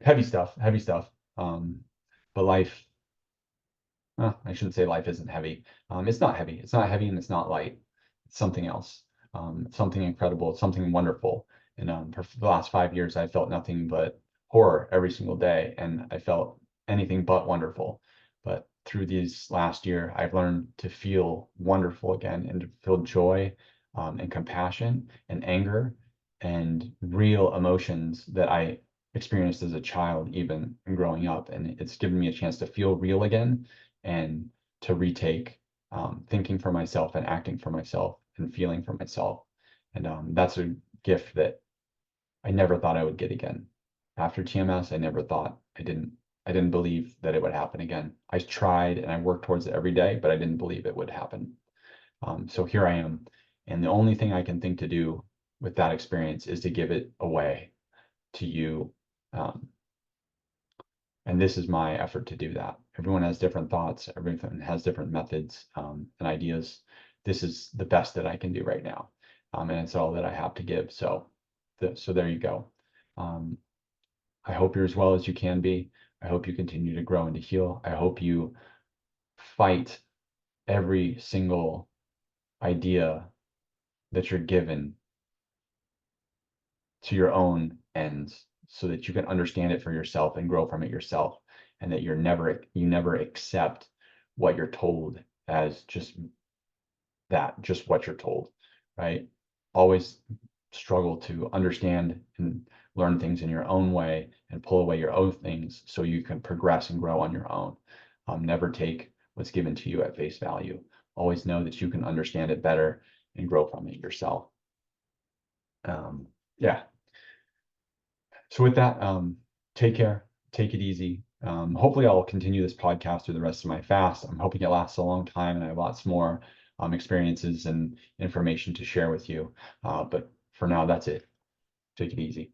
Heavy stuff, heavy stuff. But life, I shouldn't say life isn't heavy. It's not heavy. It's not heavy and it's not light. It's something else. Something incredible. It's something wonderful. And for the last 5 years, I felt nothing but horror every single day, and I felt anything but wonderful. But through these last year, I've learned to feel wonderful again and to feel joy, and compassion and anger and real emotions that I experienced as a child, even and growing up. And it's given me a chance to feel real again and to retake, thinking for myself and acting for myself and feeling for myself. And that's a gift that I never thought I would get again. After TMS, I didn't believe that it would happen again. I tried and I worked towards it every day, but I didn't believe it would happen. So here I am. And the only thing I can think to do with that experience is to give it away to you. Um, and this is my effort to do that. Everyone has different thoughts, everyone has different methods and ideas. This is the best that I can do right now. And it's all that I have to give. So there you go. Um, I hope you're as well as you can be. I hope you continue to grow and to heal. I hope you fight every single idea that you're given to your own ends so that you can understand it for yourself and grow from it yourself, and that you never accept what you're told as just what you're told, right? Always struggle to understand and learn things in your own way and pull away your own things so you can progress and grow on your own. Never take what's given to you at face value. Always know that you can understand it better and grow from it yourself. Yeah. So with that, take care, take it easy. Hopefully I'll continue this podcast through the rest of my fast. I'm hoping it lasts a long time and I have lots more experiences and information to share with you. But for now, that's it. Take it easy.